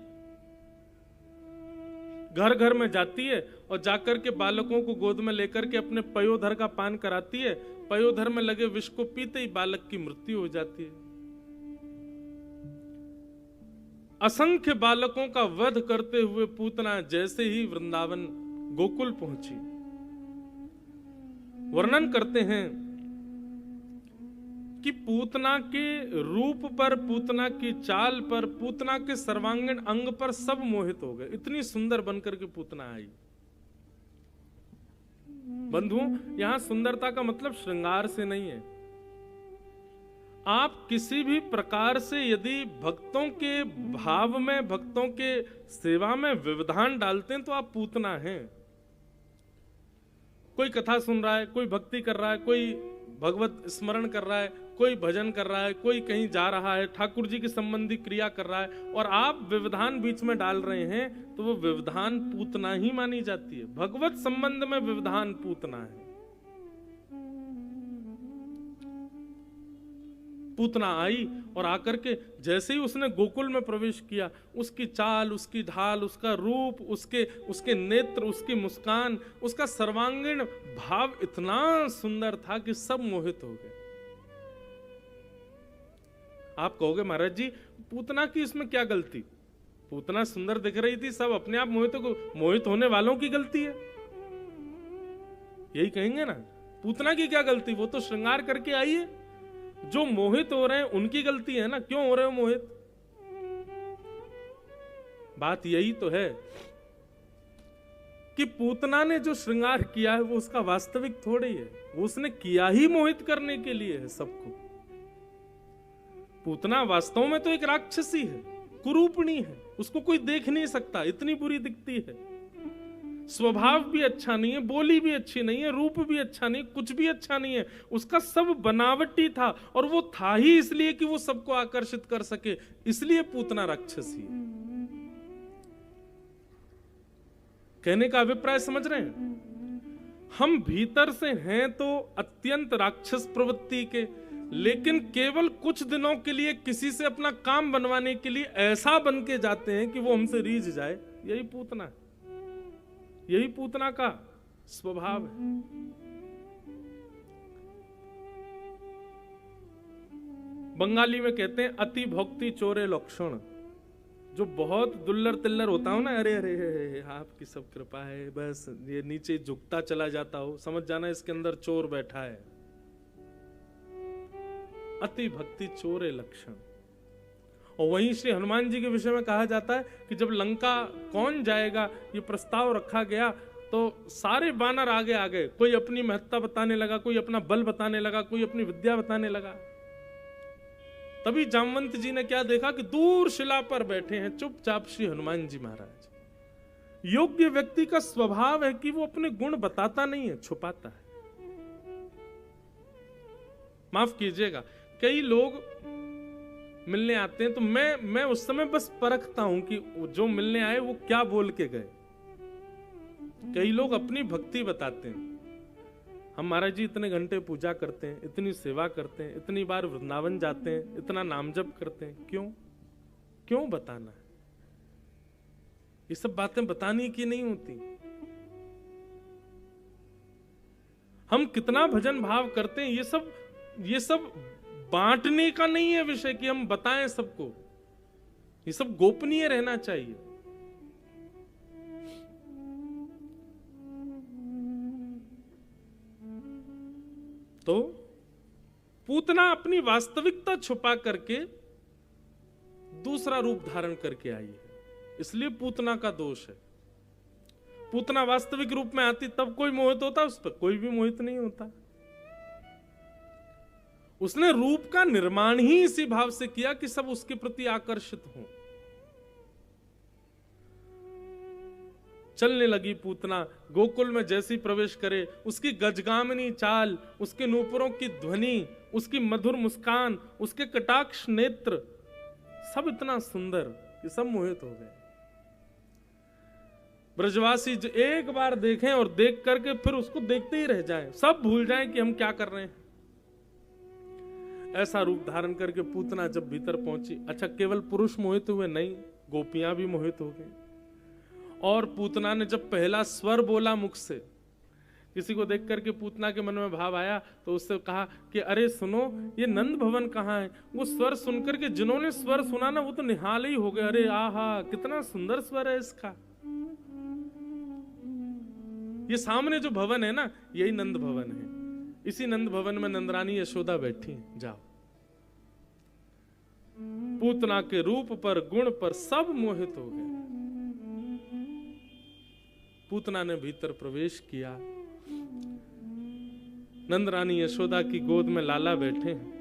घर घर में जाती है और जाकर के बालकों को गोद में लेकर के अपने पयोधर का पान कराती है। पयोधर में लगे विष को पीते ही बालक की मृत्यु हो जाती है। असंख्य बालकों का वध करते हुए पूतना जैसे ही वृंदावन गोकुल पहुंची, वर्णन करते हैं कि पूतना के रूप पर, पूतना की चाल पर, पूतना के सर्वांगीण अंग पर सब मोहित हो गए। इतनी सुंदर बनकर के पूतना आई। बंधुओं, यहां सुंदरता का मतलब श्रृंगार से नहीं है। आप किसी भी प्रकार से यदि भक्तों के भाव में, भक्तों के सेवा में व्यवधान डालते हैं तो आप पूतना हैं। कोई कथा सुन रहा है, कोई भक्ति कर रहा है, कोई भगवत स्मरण कर रहा है, कोई भजन कर रहा है, कोई कहीं जा रहा है, ठाकुर जी की संबंधी क्रिया कर रहा है और आप व्यवधान बीच में डाल रहे हैं तो वो व्यवधान पूतना ही मानी जाती है। भगवत संबंध में व्यवधान पूतना है। पूतना आई और आकर के जैसे ही उसने गोकुल में प्रवेश किया, उसकी चाल, उसकी ढाल, उसका रूप, उसके नेत्र, उसकी मुस्कान, उसका सर्वांगीण भाव इतना सुंदर था कि सब मोहित हो गए। आप कहोगे महाराज जी पूतना की इसमें क्या गलती? पूतना सुंदर दिख रही थी, सब अपने आप मोहित होने वालों की गलती है, यही कहेंगे ना। पूतना की क्या गलती? वो तो श्रृंगार करके आई है। जो मोहित हो रहे हैं उनकी गलती है ना, क्यों हो रहे हो मोहित? बात यही तो है कि पूतना ने जो श्रृंगार किया है वो उसका वास्तविक थोड़ी है, वो उसने किया ही मोहित करने के लिए है सबको। पूतना वास्तव में तो एक राक्षसी है, कुरूपणी है, उसको कोई देख नहीं सकता, इतनी बुरी दिखती है। स्वभाव भी अच्छा नहीं है, बोली भी अच्छी नहीं है, रूप भी अच्छा नहीं, कुछ भी अच्छा नहीं है। उसका सब बनावटी था, और वो था ही इसलिए कि वो सबको आकर्षित कर सके, इसलिए पूतना राक्षसी है। कहने का अभिप्राय समझ रहे हैं? हम भीतर से हैं तो अत्यंत राक्षस प्रवृत्ति के, लेकिन केवल कुछ दिनों के लिए किसी से अपना काम बनवाने के लिए ऐसा बन के जाते हैं कि वो हमसे रीझ जाए। यही पूतना है, यही पूतना का स्वभाव है। बंगाली में कहते हैं अति भक्ति चोरे लक्षण। जो बहुत दुल्लर तिल्लर होता हो ना, अरे अरे अरे आपकी सब कृपा है, बस ये नीचे झुकता चला जाता हो, समझ जाना इसके अंदर चोर बैठा है। अति भक्ति चोरे लक्षण। और वहीं श्री हनुमान जी के विषय में कहा जाता है कि जब लंका कौन जाएगा ये प्रस्ताव रखा गया, तो सारे बानर आगे आ गए। कोई अपनी महत्ता बताने लगा, कोई अपना बल बताने लगा, कोई अपनी विद्या बताने लगा। तभी जामवंत जी ने क्या देखा कि दूर शिला पर बैठे हैं चुपचाप श्री हनुमान जी महाराज। योग्य व्यक्ति का स्वभाव है कि वो अपने गुण बताता नहीं है, छुपाता है। माफ कीजिएगा, कई लोग मिलने आते हैं तो मैं उस समय बस परखता हूं कि जो मिलने आए वो क्या बोल के गए। कई लोग अपनी भक्ति बताते हैं, हम महाराज जी इतने घंटे पूजा करते हैं, इतनी सेवा करते हैं, इतनी बार वृंदावन जाते हैं, इतना नाम जप करते हैं। क्यों बताना है? ये सब बातें बताने की नहीं होती। हम कितना भजन भाव करते हैं, ये सब बांटने का नहीं है विषय कि हम बताएं सबको। ये सब गोपनीय रहना चाहिए। तो पूतना अपनी वास्तविकता छुपा करके दूसरा रूप धारण करके आई है, इसलिए पूतना का दोष है। पूतना वास्तविक रूप में आती तब कोई मोहित होता, उस पर कोई भी मोहित नहीं होता। उसने रूप का निर्माण ही इसी भाव से किया कि सब उसके प्रति आकर्षित हों। चलने लगी पूतना, गोकुल में जैसी प्रवेश करे, उसकी गजगामिनी चाल, उसके नूपुरों की ध्वनि, उसकी मधुर मुस्कान, उसके कटाक्ष नेत्र, सब इतना सुंदर कि सब मोहित हो गए। ब्रजवासी जो एक बार देखें और देख करके फिर उसको देखते ही रह जाएं, सब भूल जाएं कि हम क्या कर रहे हैं। ऐसा रूप धारण करके पूतना जब भीतर पहुंची, अच्छा केवल पुरुष मोहित हुए नहीं, गोपियां भी मोहित हो गई। और पूतना ने जब पहला स्वर बोला मुख से, किसी को देख करके पूतना के मन में भाव आया तो उससे कहा कि अरे सुनो, ये नंद भवन कहाँ है। वो स्वर सुनकर के जिन्होंने स्वर सुना ना, वो तो निहाल ही हो गए। अरे आहा, कितना सुंदर स्वर है इसका। ये सामने जो भवन है ना, यही नंद भवन है। इसी नंद भवन में नंदरानी यशोदा बैठी। जाओ, पूतना के रूप पर, गुण पर सब मोहित हो गए। पूतना ने भीतर प्रवेश किया। नंदरानी यशोदा की गोद में लाला बैठे हैं।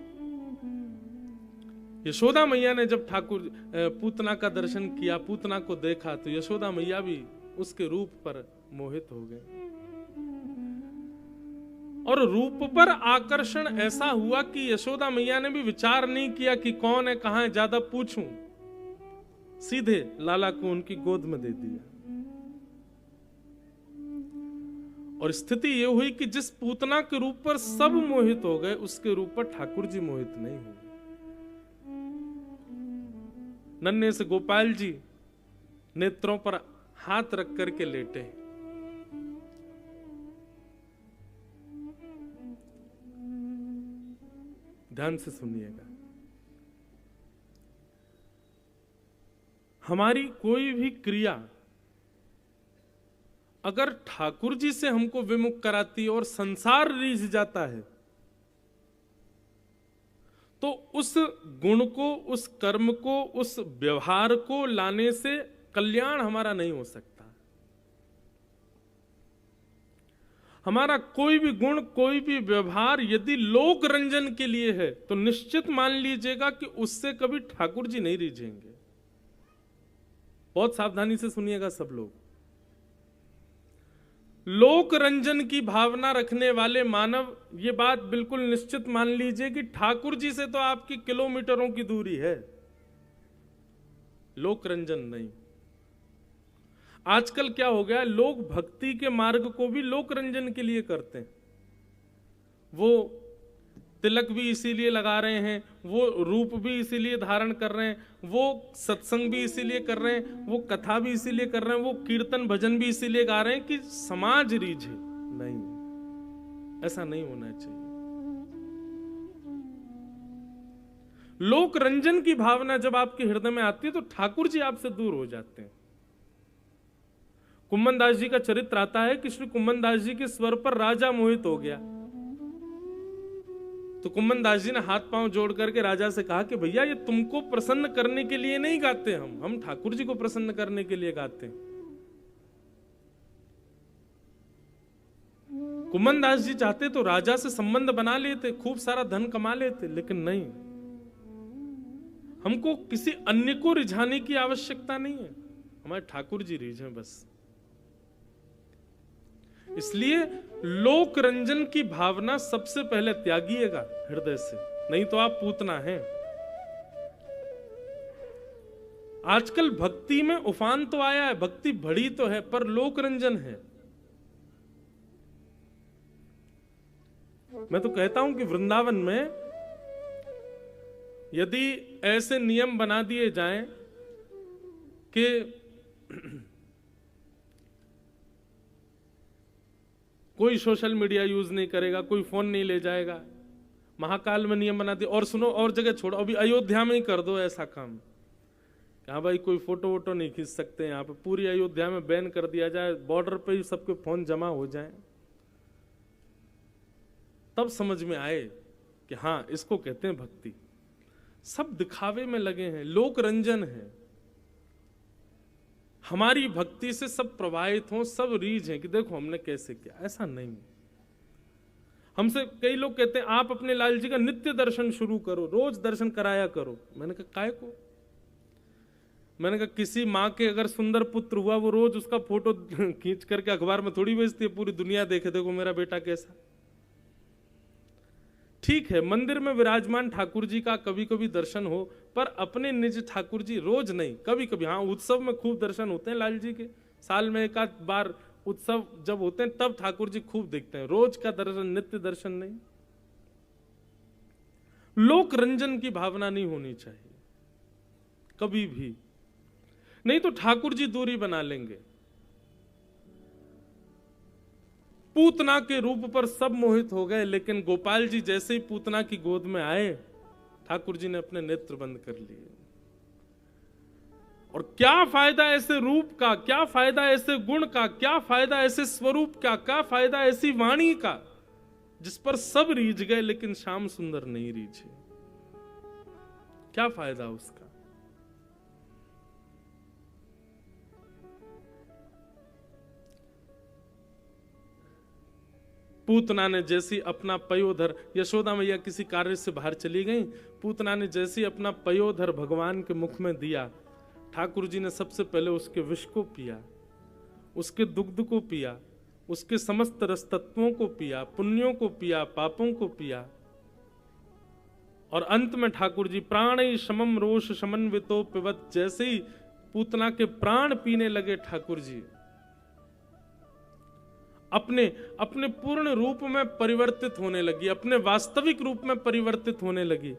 यशोदा मैया ने जब ठाकुर पूतना का दर्शन किया, पूतना को देखा, तो यशोदा मैया भी उसके रूप पर मोहित हो गए। और रूप पर आकर्षण ऐसा हुआ कि यशोदा मैया ने भी विचार नहीं किया कि कौन है, कहां है, ज्यादा पूछूं। सीधे लाला को उनकी गोद में दे दिया। और स्थिति यह हुई कि जिस पूतना के रूप पर सब मोहित हो गए, उसके रूप पर ठाकुर जी मोहित नहीं हुए। नन्हे से गोपाल जी नेत्रों पर हाथ रख करके लेटे। ध्यान से सुनिएगा। हमारी कोई भी क्रिया अगर ठाकुर जी से हमको विमुख कराती और संसार रीझ जाता है, तो उस गुण को, उस कर्म को, उस व्यवहार को लाने से कल्याण हमारा नहीं हो सकता। हमारा कोई भी गुण, कोई भी व्यवहार यदि लोक रंजन के लिए है, तो निश्चित मान लीजिएगा कि उससे कभी ठाकुर जी नहीं रीझेंगे। बहुत सावधानी से सुनिएगा सब लोग। लोक रंजन की भावना रखने वाले मानव, ये बात बिल्कुल निश्चित मान लीजिए कि ठाकुर जी से तो आपकी किलोमीटरों की दूरी है, लोक रंजन नहीं। आजकल क्या हो गया, लोग भक्ति के मार्ग को भी लोक रंजन के लिए करते हैं। वो तिलक भी इसीलिए लगा रहे हैं, वो रूप भी इसीलिए धारण कर रहे हैं, वो सत्संग भी इसीलिए कर रहे हैं, वो कथा भी इसीलिए कर रहे हैं, वो कीर्तन भजन भी इसीलिए गा रहे हैं कि समाज रीझे। नहीं, ऐसा नहीं होना चाहिए। लोक रंजन की भावना जब आपके हृदय में आती है तो ठाकुर जी आपसे दूर हो जाते हैं। कुम्मन दास जी का चरित्र आता है कि श्री कुम्मन दास जी के स्वर पर राजा मोहित हो गया। तो कुम्मन दास जी ने हाथ पांव जोड़ करके राजा से कहा कि भैया ये तुमको प्रसन्न करने के लिए नहीं गाते, हम ठाकुर जी को प्रसन्न करने के लिए गाते हैं। कुम्मन दास जी चाहते तो राजा से संबंध बना लेते, खूब सारा धन कमा लेते, लेकिन नहीं, हमको किसी अन्य को रिझाने की आवश्यकता नहीं है, हमारे ठाकुर जी रिझे बस। इसलिए लोक रंजन की भावना सबसे पहले त्यागिएगा हृदय से, नहीं तो आप पूतना हैं। आजकल भक्ति में उफान तो आया है, भक्ति बढ़ी तो है, पर लोक रंजन है। मैं तो कहता हूं कि वृंदावन में यदि ऐसे नियम बना दिए जाएं कि कोई सोशल मीडिया यूज नहीं करेगा, कोई फोन नहीं ले जाएगा, महाकाल में नियम बना दिया, और सुनो और जगह छोड़ो, अभी अयोध्या में ही कर दो ऐसा काम, हाँ भाई कोई फोटो वोटो नहीं खींच सकते यहाँ पे, पूरी अयोध्या में बैन कर दिया जाए, बॉर्डर पे ही सबके फोन जमा हो जाए, तब समझ में आए कि हाँ इसको कहते हैं भक्ति। सब दिखावे में लगे हैं, लोक रंजन है। हमारी भक्ति से सब प्रभावित हों, सब रीझ हैं कि देखो हमने कैसे किया, ऐसा नहीं। हमसे कई लोग कहते हैं आप अपने लाल जी का नित्य दर्शन शुरू करो, रोज दर्शन कराया करो। मैंने कहा काय को? मैंने कहा किसी माँ के अगर सुंदर पुत्र हुआ, वो रोज उसका फोटो खींच करके अखबार में थोड़ी बेचती है, पूरी दुनिया देखे देखो मेरा बेटा कैसा। ठीक है, मंदिर में विराजमान ठाकुर जी का कभी कभी दर्शन हो, पर अपने निज ठाकुर जी रोज नहीं, कभी कभी। हाँ, उत्सव में खूब दर्शन होते हैं लाल जी के, साल में एक आध बार उत्सव जब होते हैं तब ठाकुर जी खूब दिखते हैं, रोज का दर्शन, नित्य दर्शन नहीं। लोक रंजन की भावना नहीं होनी चाहिए कभी भी, नहीं तो ठाकुर जी दूरी बना लेंगे। पूतना के रूप पर सब मोहित हो गए, लेकिन गोपाल जी जैसे ही पूतना की गोद में आए, ठाकुर जी ने अपने नेत्र बंद कर लिए। और क्या फायदा ऐसे रूप का, क्या फायदा ऐसे गुण का, क्या फायदा ऐसे स्वरूप का, क्या फायदा ऐसी वाणी का जिस पर सब रीझ गए लेकिन श्याम सुंदर नहीं रीझे? क्या फायदा उसका? पूतना ने जैसी अपना पयोधर, यशोदा मैया किसी कार्य से बाहर चली गई, पूतना ने जैसी अपना पयोधर भगवान के मुख में दिया, ठाकुर जी ने सबसे पहले उसके विष को पिया, उसके दुग्ध को पिया, उसके समस्त रस तत्वों को पिया, पुण्यों को पिया, पापों को पिया, और अंत में ठाकुर जी प्राण शमम रोष समन्वितो पिबत, जैसे ही पूतना के प्राण पीने लगे ठाकुर जी, अपने अपने पूर्ण रूप में परिवर्तित होने लगी, अपने वास्तविक रूप में परिवर्तित होने लगी।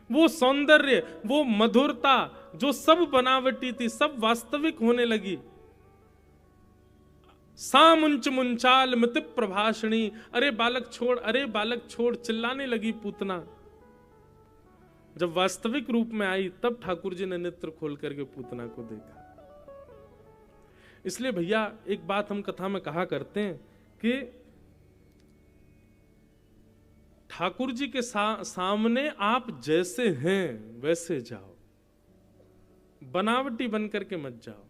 वो सौंदर्य, वो मधुरता जो सब बनावटी थी, सब वास्तविक होने लगी। सामुंच मुंचाल मित प्रभाषणी, अरे बालक छोड़, अरे बालक छोड़, चिल्लाने लगी पूतना। जब वास्तविक रूप में आई तब ठाकुर जी ने नेत्र खोल करके पूतना को देखा। इसलिए भैया एक बात हम कथा में कहा करते हैं कि ठाकुर जी के सामने आप जैसे हैं वैसे जाओ, बनावटी बन करके मत जाओ।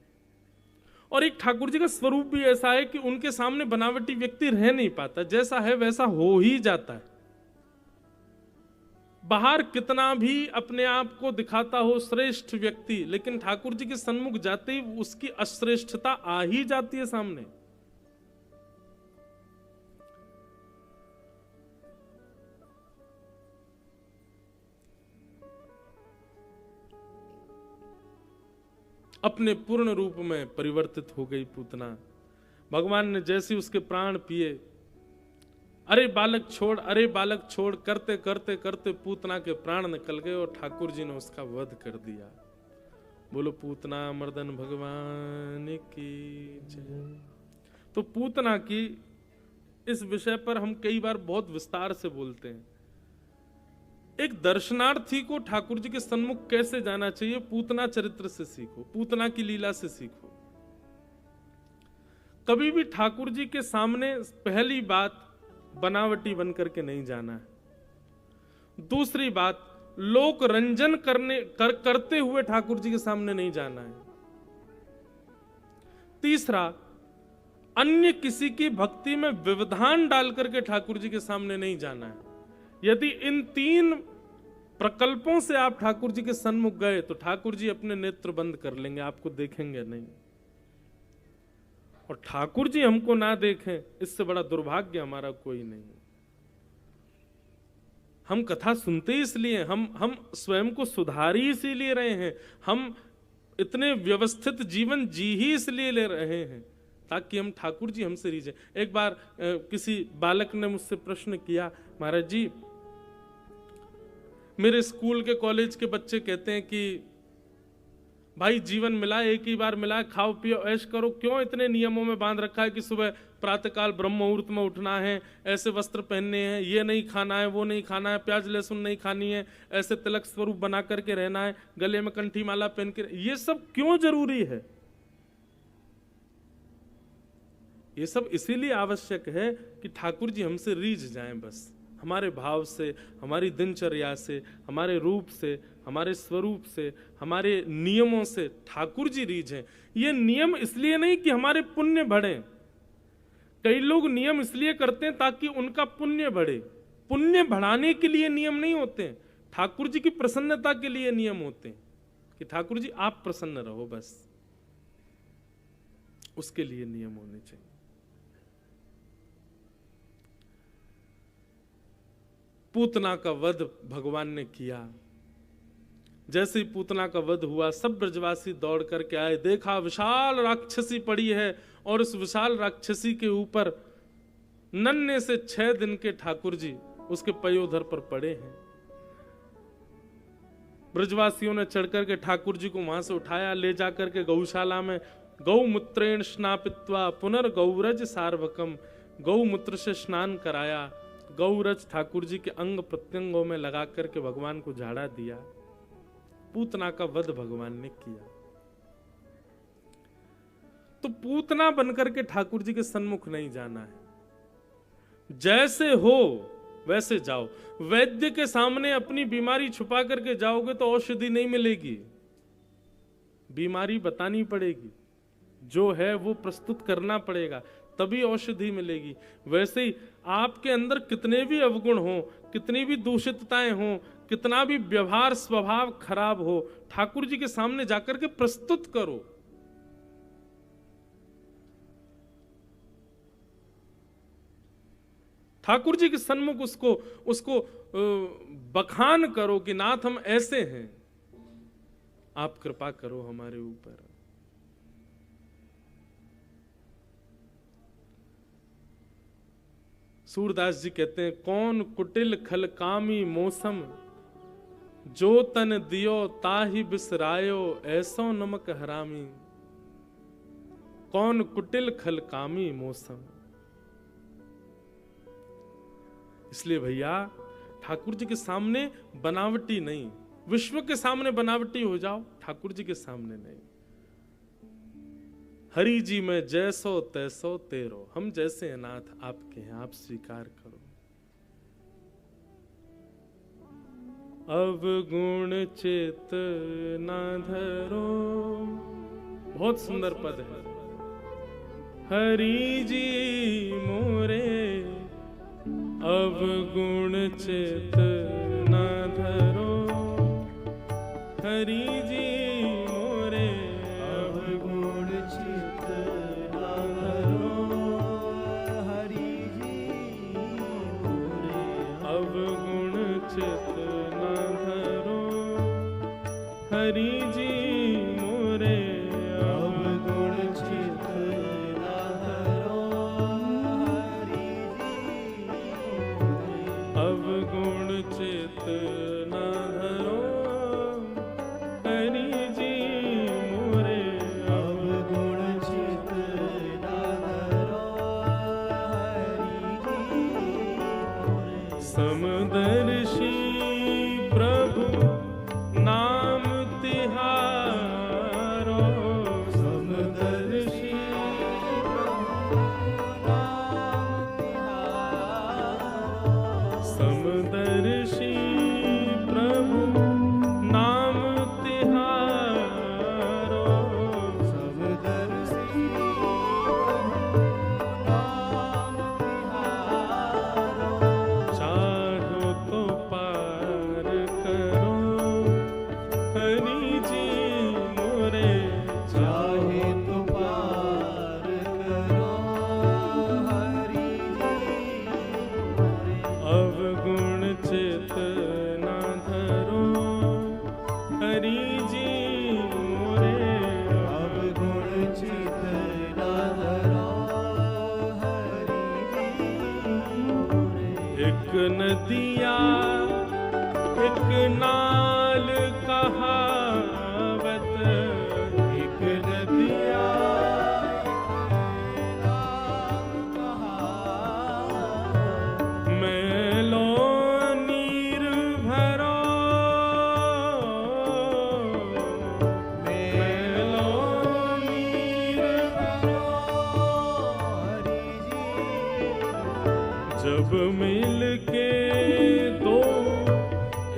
और एक ठाकुर जी का स्वरूप भी ऐसा है कि उनके सामने बनावटी व्यक्ति रह नहीं पाता, जैसा है वैसा हो ही जाता है। बाहर कितना भी अपने आप को दिखाता हो श्रेष्ठ व्यक्ति, लेकिन ठाकुर जी के सन्मुख जाते ही उसकी अश्रेष्ठता आ ही जाती है सामने। अपने पूर्ण रूप में परिवर्तित हो गई पूतना। भगवान ने जैसे उसके प्राण पिए, अरे बालक छोड़, अरे बालक छोड़ करते करते करते पूतना के प्राण निकल गए और ठाकुर जी ने उसका वध कर दिया। बोलो पूतना मर्दन भगवान की जय। तो पूतना की इस विषय पर हम कई बार बहुत विस्तार से बोलते हैं। एक दर्शनार्थी को ठाकुर जी के सन्मुख कैसे जाना चाहिए, पूतना चरित्र से सीखो, पूतना की लीला से सीखो। कभी भी ठाकुर जी के सामने पहली बात बनावटी बन करके नहीं जाना है। दूसरी बात, लोक रंजन करते हुए ठाकुर जी के सामने नहीं जाना है। तीसरा, अन्य किसी की भक्ति में व्यवधान डाल करके ठाकुर जी के सामने नहीं जाना है। यदि इन 3 प्रकल्पों से आप ठाकुर जी के सन्मुख गए तो ठाकुर जी अपने नेत्र बंद कर लेंगे, आपको देखेंगे नहीं। और ठाकुर जी हमको ना देखें, इससे बड़ा दुर्भाग्य हमारा कोई नहीं। हम कथा सुनते इसलिए, हम स्वयं को सुधार ही इसीलिए रहे हैं, हम इतने व्यवस्थित जीवन जी ही इसलिए ले रहे हैं ताकि हम ठाकुर जी हमसे रीझे। एक बार किसी बालक ने मुझसे प्रश्न किया, महाराज जी मेरे स्कूल के कॉलेज के बच्चे कहते हैं कि भाई जीवन मिला, एक ही बार मिला, खाओ पियो ऐश करो, क्यों इतने नियमों में बांध रखा है कि सुबह प्रातःकाल ब्रह्म मुहूर्त में उठना है, ऐसे वस्त्र पहनने हैं, ये नहीं खाना है, वो नहीं खाना है, प्याज लहसुन नहीं खानी है, ऐसे तिलक स्वरूप बना करके रहना है, गले में कंठी माला पहन के, ये सब क्यों जरूरी है? ये सब इसीलिए आवश्यक है कि ठाकुर जी हमसे रीझ जाएं, बस हमारे भाव से, हमारी दिनचर्या से, हमारे रूप से, हमारे स्वरूप से, हमारे नियमों से ठाकुर जी रीझें। ये नियम इसलिए नहीं कि हमारे पुण्य बढ़े। कई लोग नियम इसलिए करते हैं ताकि उनका पुण्य बढ़े। पुण्य बढ़ाने के लिए नियम नहीं होते हैं, ठाकुर जी की प्रसन्नता के लिए नियम होते हैं कि ठाकुर जी आप प्रसन्न रहो, बस उसके लिए नियम होने चाहिए। पूतना का वध भगवान ने किया। जैसे ही पूतना का वध हुआ, सब ब्रजवासी दौड़ करके आए, देखा विशाल राक्षसी पड़ी है और उस विशाल राक्षसी के ऊपर नन्हे से 6 दिन के ठाकुर जी उसके पयोधर पर पड़े हैं। ब्रजवासियों ने चढ़ करके ठाकुर जी को वहां से उठाया, ले जाकर के गौशाला में गौमूत्रेण स्नापित्वा पुनर्गौरज सार्वकम, गौमूत्र से स्नान कराया, गौरज ठाकुर जी के अंग प्रत्यंगों में लगा करके भगवान को झाड़ा दिया। पूतना का वध भगवान ने किया। तो पूतना बनकर के ठाकुर जी के सन्मुख नहीं जाना है। जैसे हो वैसे जाओ। वैद्य के सामने अपनी बीमारी छुपा करके जाओगे तो औषधि नहीं मिलेगी, बीमारी बतानी पड़ेगी, जो है वो प्रस्तुत करना पड़ेगा, तभी औषधि मिलेगी। वैसे ही आपके अंदर कितने भी अवगुण हो, कितनी भी दूषितताएं हो, कितना भी व्यवहार स्वभाव खराब हो, ठाकुर जी के सामने जाकर के प्रस्तुत करो। ठाकुर जी के सन्मुख उसको बखान करो कि नाथ हम ऐसे हैं, आप कृपा करो हमारे ऊपर। सूरदास जी कहते हैं, कौन कुटिल खल कामी मौसम, जो तन दियो ताहि बिसरायो, ऐसो नमक हरामी। कौन कुटिल खल कामी मौसम। इसलिए भैया ठाकुर जी के सामने बनावटी नहीं, विश्व के सामने बनावटी हो जाओ, ठाकुर जी के सामने नहीं। हरि जी में जैसो तैसो तेरो, हम जैसे हैं नाथ आपके हैं, आप स्वीकार करो। अवगुण चित ना धरो, बहुत सुंदर पद है। हरि जी मोरे अवगुण चित ना धरो, हरि जी मोरे अवगुण चित ना धरो, हरि जी मोरे अवगुण चित ना धरो, हरि जी मोरे समदर्शी प्रभु नाम तिहारो, समदर्शी समदर्शी प्रभु नाम तिहारो, समदर्शी नाम तिहारो। चाहो तो पार करो हरि जी मोरे, चाहे तो पार करो हरि जी मोरे। अवगुण चित ना धरो हरि जी मोरे, अवगुण चित ना धरो हरि जी मोरे। एक नदिया एक नाल कहावत, एक नदिया मैलो नीर भरो, मैलो नीर जब मिल के दो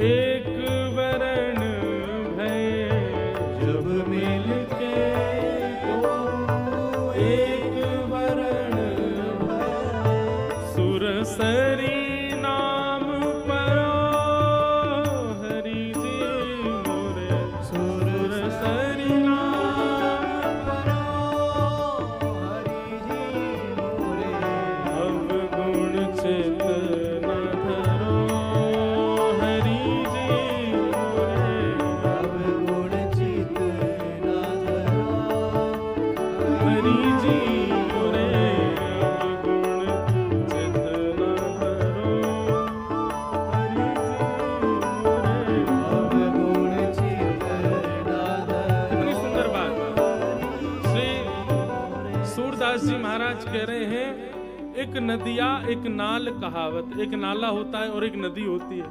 एक वरण भय, जब मिल के दो एक वरण भय, सुरसरी नाम परो हरि जी मोरे, सुरसरी नाम हरि जी मोरे। अवगुण चित न धरो हरि जी मोरे, अवगुण चित ना धरो हरि जी मोरे, अवगुण चित न धरो हरि जी मोरे। अवगुण चित ना धरो। कितनी सुंदर बात। श्री सूरदास जी महाराज कह रहे हैं एक नदिया एक नाल कहावत। एक नाला होता है और एक नदी होती है।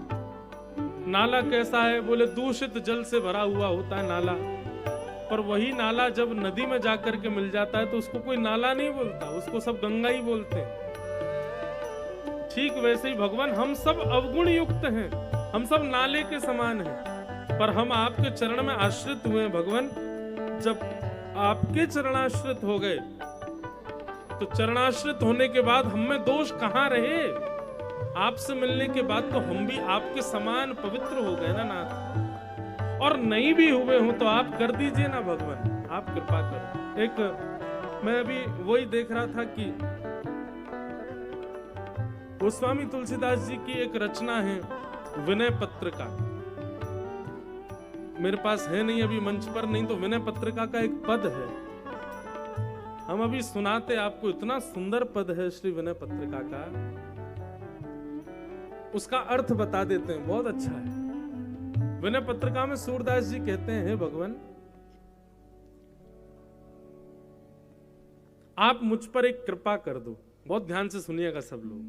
नाला कैसा है? बोले दूषित जल से भरा हुआ होता है नाला, पर वही नाला जब नदी में जाकर के मिल जाता है तो उसको कोई नाला नहीं बोलता, उसको सब गंगा ही बोलते हैं। ठीक वैसे ही भगवान, हम सब अवगुण युक्त हैं, हम सब नाले के समान हैं, पर हम आपके चरण में आश्रित हुए हैं भगवान। जब आपके चरणाश्रित हो गए तो चरणाश्रित होने के बाद हम में दोष कहाँ रहे? आपसे मिलने के बाद तो हम भी आपके समान पवित्र हो गए ना नाथ। और नहीं भी हुए हो तो आप कर दीजिए ना भगवान, आप कृपा करो। एक मैं अभी वही देख रहा था कि गोस्वामी तुलसीदास जी की एक रचना है विनय पत्रिका, मेरे पास है नहीं अभी मंच पर, नहीं तो विनय पत्रिका का एक पद है, हम अभी सुनाते आपको। इतना सुंदर पद है श्री विनय पत्रिका का, उसका अर्थ बता देते हैं, बहुत अच्छा है। विनय पत्रिका में सूरदास जी कहते हैं, भगवान आप मुझ पर एक कृपा कर दो। बहुत ध्यान से सुनिएगा सब लोग।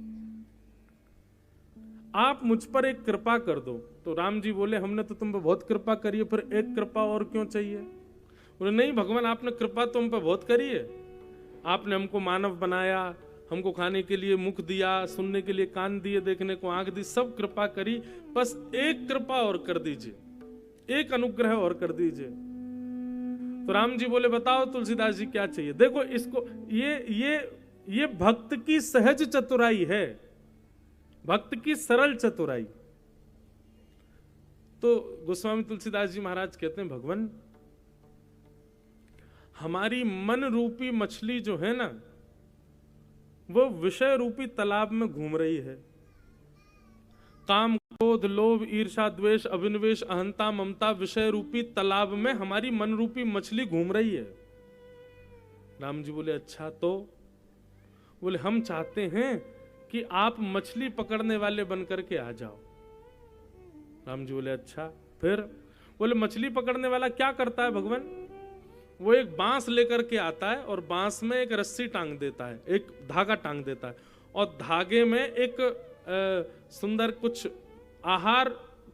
आप मुझ पर एक कृपा कर दो। तो राम जी बोले हमने तो तुम पर बहुत कृपा करी है, फिर एक कृपा और क्यों चाहिए? बोले नहीं भगवान, आपने कृपा तुम पर बहुत करी है। आपने हमको मानव बनाया, हमको खाने के लिए मुख दिया, सुनने के लिए कान दिए, देखने को आंख दी, सब कृपा करी, बस एक कृपा और कर दीजिए, एक अनुग्रह और कर दीजिए। तो राम जी बोले बताओ तुलसीदास जी क्या चाहिए? देखो इसको, ये भक्त की सहज चतुराई है, भक्त की सरल चतुराई। तो गोस्वामी तुलसीदास जी महाराज कहते हैं भगवान हमारी मन रूपी मछली जो है ना, वो विषय रूपी तालाब में घूम रही है। काम क्रोध लोभ ईर्षा द्वेष अभिनिवेश अहंता ममता विषय रूपी तालाब में हमारी मन रूपी मछली घूम रही है। राम जी बोले अच्छा, तो बोले हम चाहते हैं कि आप मछली पकड़ने वाले बनकर के आ जाओ। राम जी बोले अच्छा, फिर बोले मछली पकड़ने वाला क्या करता है भगवान? वो एक बांस लेकर के आता है और बांस में एक रस्सी टांग देता है, एक धागा टांग देता है, और धागे में एक सुंदर कुछ आहार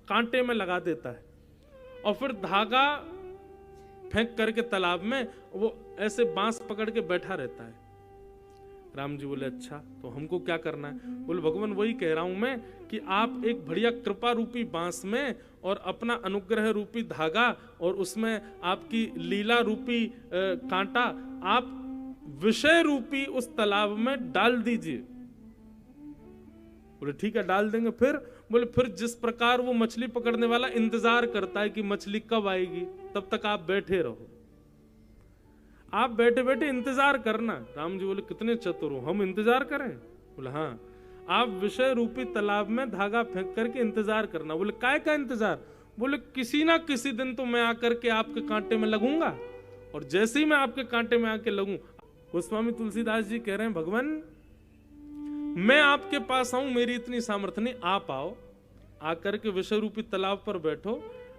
कांटे में लगा देता है और फिर धागा फेंक करके तालाब में वो ऐसे बांस पकड़ के बैठा रहता है। राम जी बोले अच्छा तो हमको क्या करना है? बोले भगवान वही कह रहा हूं मैं कि आप एक बढ़िया कृपा रूपी बांस में और अपना अनुग्रह रूपी धागा और उसमें आपकी लीला रूपी कांटा आप विषय रूपी उस तालाब में डाल दीजिए। बोले ठीक है डाल देंगे। फिर बोले फिर जिस प्रकार वो मछली पकड़ने वाला इंतजार करता है कि मछली कब आएगी, तब तक आप बैठे रहो, आप बैठे बैठे इंतजार करना। राम जी बोले कितने चतुर हो, हम इंतजार करें? बोले हाँ, आप विषय रूपी तालाब में धागा फेंक करके इंतजार करना। बोले काय का इंतजार? बोले किसी ना किसी दिन तो मैं आकर के आपके कांटे में लगूंगा और जैसे ही मैं आपके कांटे में आके लगूं। गोस्वामी तुलसीदास जी कह रहे हैं भगवान मैं आपके पास आऊं, मेरी इतनी सामर्थ्य नहीं, आप आओ, आकर के विषय रूपी तालाब पर बैठो,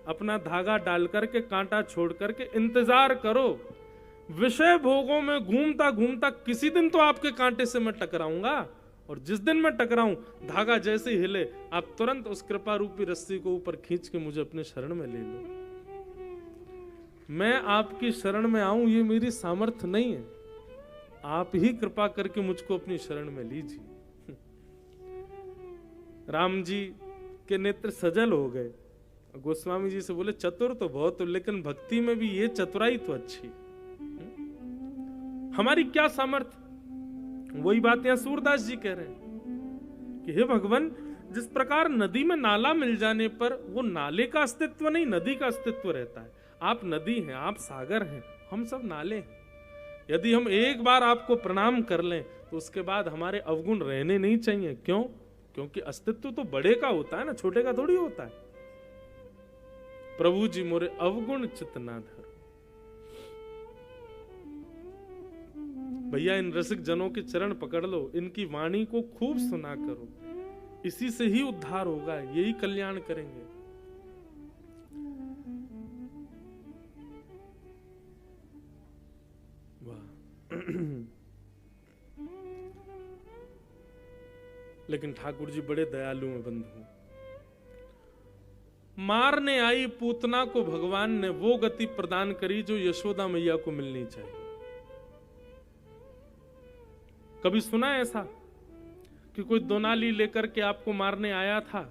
अपना धागा डाल करके कांटा छोड़ करके इंतजार करो। विषय भोगों में घूमता घूमता किसी दिन तो आपके कांटे से मैं टकराऊंगा और जिस दिन मैं टकराऊं धागा जैसे ही हिले आप तुरंत उस कृपा रूपी रस्सी को ऊपर खींच के मुझे अपने शरण में ले लो। मैं आपकी शरण में आऊं ये मेरी सामर्थ्य नहीं है, आप ही कृपा करके मुझको अपनी शरण में लीजिए। राम जी के नेत्र सजल हो गए। गोस्वामी जी से बोले चतुर तो बहुत हो, लेकिन भक्ति में भी ये चतुराई तो अच्छी, हमारी क्या सामर्थ्य। वही बात यहां सूरदास जी कह रहे हैं कि हे भगवान जिस प्रकार नदी में नाला मिल जाने पर वो नाले का अस्तित्व नहीं नदी का अस्तित्व रहता है। आप नदी हैं, आप सागर हैं, हम सब नाले हैं। यदि हम एक बार आपको प्रणाम कर लें तो उसके बाद हमारे अवगुण रहने नहीं चाहिए। क्यों? क्योंकि अस्तित्व तो बड़े का होता है ना, छोटे का थोड़ी होता है। प्रभु जी मोरे अवगुण चित ना धर। भैया इन रसिक जनों के चरण पकड़ लो, इनकी वाणी को खूब सुना करो, इसी से ही उद्धार होगा, यही कल्याण करेंगे। लेकिन ठाकुर जी बड़े दयालु हैं बंधु। मारने आई पूतना को भगवान ने वो गति प्रदान करी जो यशोदा मैया को मिलनी चाहिए। कभी सुना ऐसा कि कोई दोनाली लेकर के आपको मारने आया था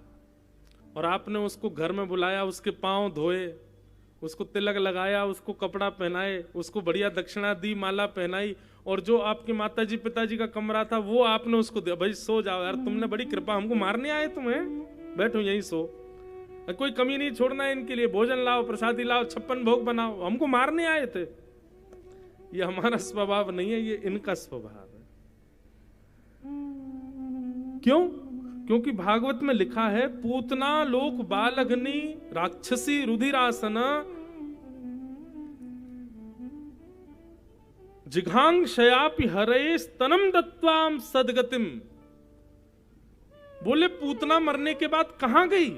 और आपने उसको घर में बुलाया, उसके पांव धोए, उसको तिलक लगाया, उसको कपड़ा पहनाए, उसको बढ़िया दक्षिणा दी, माला पहनाई, और जो आपके माताजी पिताजी का कमरा था वो आपने उसको दिया, भाई सो जाओ यार, तुमने बड़ी कृपा, हमको मारने आए तुम्हें, बैठो यहीं सो, कोई कमी नहीं छोड़ना है इनके लिए, भोजन लाओ, प्रसादी लाओ, 56 भोग बनाओ, हमको मारने आए थे। ये हमारा स्वभाव नहीं है, ये इनका स्वभाव है। क्यों? क्योंकि भागवत में लिखा है पूतना लोक बालघनी राक्षसी रुधिरासन जिघांक्षयापि हरे स्तनम दत्वाम सदगतिम। बोले पूतना मरने के बाद कहां गई?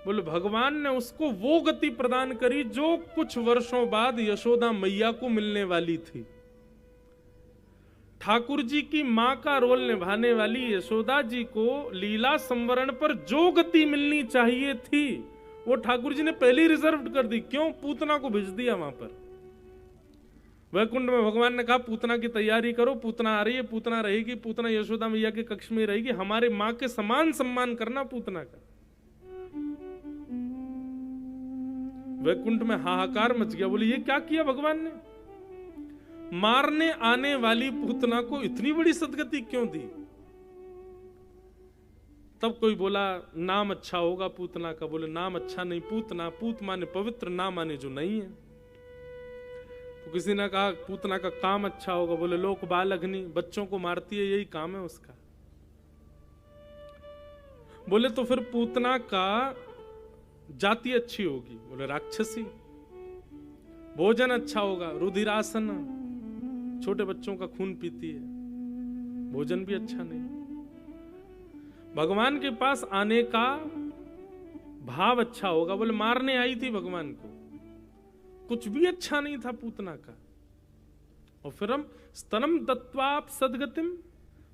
बोले भगवान ने उसको वो गति प्रदान करी जो कुछ वर्षों बाद यशोदा मैया को मिलने वाली थी। ठाकुर जी की मां का रोल निभाने वाली यशोदा जी को लीला संवरण पर जो गति मिलनी चाहिए थी वो ठाकुर जी ने पहले ही रिजर्व कर दी। क्यों? पूतना को भेज दिया वहां पर। वैकुंठ में भगवान ने कहा पूतना की तैयारी करो, पूतना आ रही है, पूतना रहेगी, पूतना यशोदा मैया के कक्ष में रहेगी, हमारे मां के समान सम्मान करना पूतना का। वैकुंठ में हाहाकार मच गया। बोले ये क्या किया भगवान ने? मारने आने वाली पूतना को इतनी बड़ी सदगति क्यों दी? तब कोई बोला नाम अच्छा होगा पूतना का। बोले नाम अच्छा नहीं, पूतना, पूत माने पवित्र, नाम माने जो नहीं है। तो किसी ने कहा पूतना का काम अच्छा होगा। बोले लोक बालघनी, बच्चों को मारती है, यही काम है उसका। बोले तो फिर पूतना का जाति अच्छी होगी। बोले राक्षसी। भोजन अच्छा होगा, रुधिरासन, छोटे बच्चों का खून पीती है, भोजन भी अच्छा नहीं। भगवान के पास आने का भाव अच्छा होगा। बोले मारने आई थी भगवान को, कुछ भी अच्छा नहीं था पूतना का। और फिर हम स्तनम दत्वाप सदगतिम,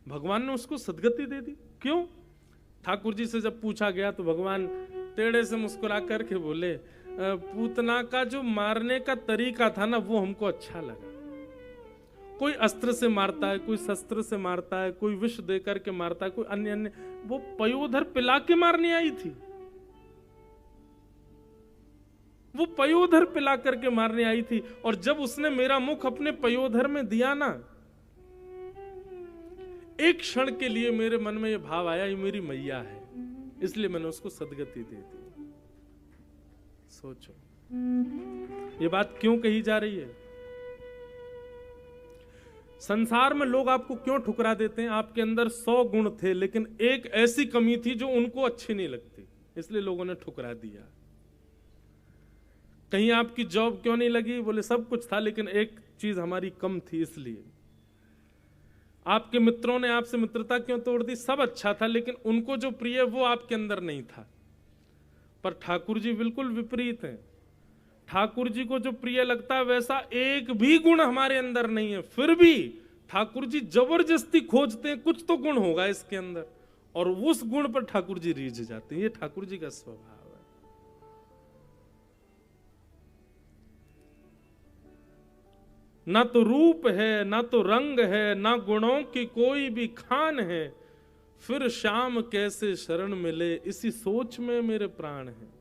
भगवान ने उसको सदगति दे दी। क्यों? ठाकुर जी से जब पूछा गया तो भगवान टेढ़े से मुस्कुरा करके बोले, पूतना का जो मारने का तरीका था ना वो हमको अच्छा लगा। कोई अस्त्र से मारता है, कोई शस्त्र से मारता है, कोई विष दे करके मारता है, कोई अन्य अन्य, वो पयोधर पिला के मारने आई थी। वो पयोधर पिला करके मारने आई थी। और जब उसने मेरा मुख अपने पयोधर में दिया ना, एक क्षण के लिए मेरे मन में ये भाव आया, ये मेरी मैया है, इसलिए मैंने उसको सदगति दे दी। सोचो ये बात क्यों कही जा रही है? संसार में लोग आपको क्यों ठुकरा देते हैं? आपके अंदर 100 गुण थे लेकिन एक ऐसी कमी थी जो उनको अच्छी नहीं लगती, इसलिए लोगों ने ठुकरा दिया। कहीं आपकी जॉब क्यों नहीं लगी? बोले सब कुछ था लेकिन एक चीज हमारी कम थी, इसलिए। आपके मित्रों ने आपसे मित्रता क्यों तोड़ दी? सब अच्छा था लेकिन उनको जो प्रिय वो आपके अंदर नहीं था। पर ठाकुर जी बिल्कुल विपरीत हैं। ठाकुर जी को जो प्रिय लगता है वैसा एक भी गुण हमारे अंदर नहीं है, फिर भी ठाकुर जी जबरदस्ती खोजते हैं कुछ तो गुण होगा इसके अंदर, और उस गुण पर ठाकुर जी रीझ जाते हैं। ये ठाकुर जी का स्वभाव है। ना तो रूप है, ना तो रंग है, ना गुणों की कोई भी खान है, फिर श्याम कैसे शरण मिले, इसी सोच में मेरे प्राण हैं।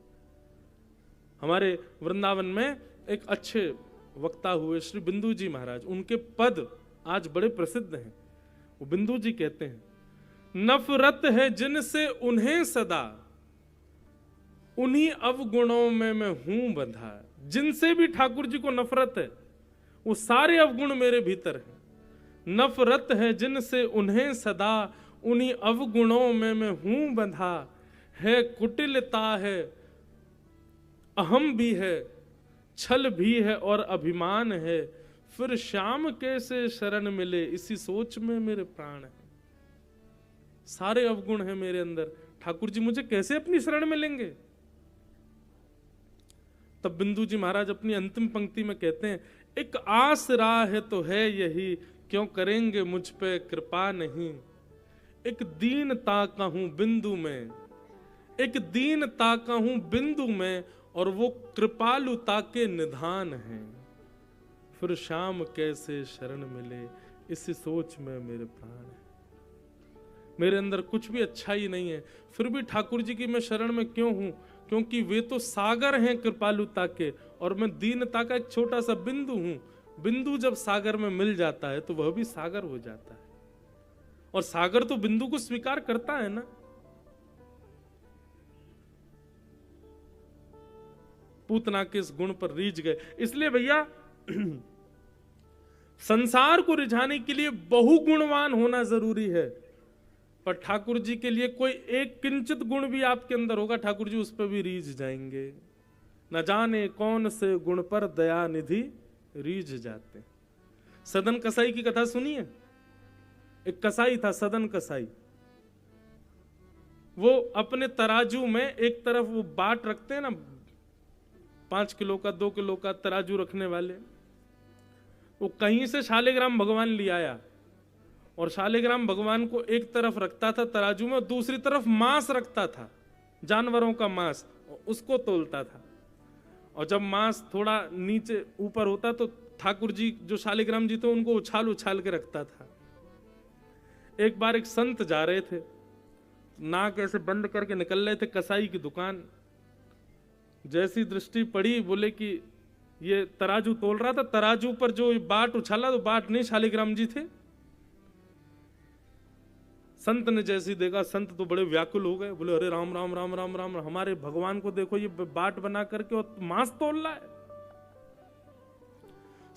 हमारे वृंदावन में एक अच्छे वक्ता हुए श्री बिंदु जी महाराज, उनके पद आज बड़े प्रसिद्ध हैं। वो बिंदु जी कहते हैं, नफरत है जिनसे उन्हें सदा, उन्हीं अवगुणों में मैं हूं बंधा। जिनसे भी ठाकुर जी को नफरत है वो सारे अवगुण मेरे भीतर हैं। नफरत है जिनसे उन्हें सदा, उन्हीं अवगुणों में मैं हूं बंधा। है कुटिलता है, अहम भी है, छल भी है और अभिमान है, फिर श्याम कैसे शरण मिले, इसी सोच में मेरे प्राण है। सारे अवगुण हैं मेरे अंदर, ठाकुर जी मुझे कैसे अपनी शरण मिलेंगे? तब बिंदु जी महाराज अपनी अंतिम पंक्ति में कहते हैं, एक आसरा है तो है यही, क्यों करेंगे मुझ पे कृपा नहीं। एक दीनता का हूं बिंदु में, एक दीनता का हूं बिंदु में, और वो कृपालुता के निधान हैं। फिर शाम कैसे शरण मिले, इसी सोच में मेरे प्राण है। मेरे अंदर कुछ भी अच्छा ही नहीं है, फिर भी ठाकुर जी की मैं शरण में क्यों हूं? क्योंकि वे तो सागर हैं कृपालुता के, और मैं दीनता का एक छोटा सा बिंदु हूं। बिंदु जब सागर में मिल जाता है तो वह भी सागर हो जाता है, और सागर तो बिंदु को स्वीकार करता है ना। पूतना के इस गुण पर रीझ गए। इसलिए भैया संसार को रिझाने के लिए बहुगुणवान होना जरूरी है, पर ठाकुर जी के लिए कोई एक किंचित गुण भी आपके अंदर होगा, ठाकुर जी उस पर भी रीझ जाएंगे। न जाने कौन से गुण पर दया निधि रीझ जाते। सदन कसाई की कथा सुनिए। एक कसाई था, सदन कसाई। वो अपने तराजू में एक तरफ वो बाट रखते हैं ना, 5 किलो का 2 किलो का तराजू रखने वाले, वो कहीं से शालिग्राम भगवान ले आया, और शालिग्राम भगवान को एक तरफ रखता था तराजू में, और दूसरी तरफ मांस रखता था, जानवरों का मांस, उसको तोलता था। और जब मांस थोड़ा नीचे ऊपर होता तो ठाकुर जी जो शालिग्राम जी थे उनको उछाल उछाल के रखता था। एक बार एक संत जा रहे थे, नाक ऐसे बंद करके निकल रहे थे कसाई की दुकान। जैसी दृष्टि पड़ी, बोले कि ये तराजू तोल रहा था, तराजू पर जो बाट उछाला तो बाट नहीं शालिग्राम जी थे। संत ने जैसी देखा, संत तो बड़े व्याकुल हो गए, बोले अरे राम राम राम राम राम, हमारे भगवान को देखो ये बाट बना करके और मांस तोल रहा है।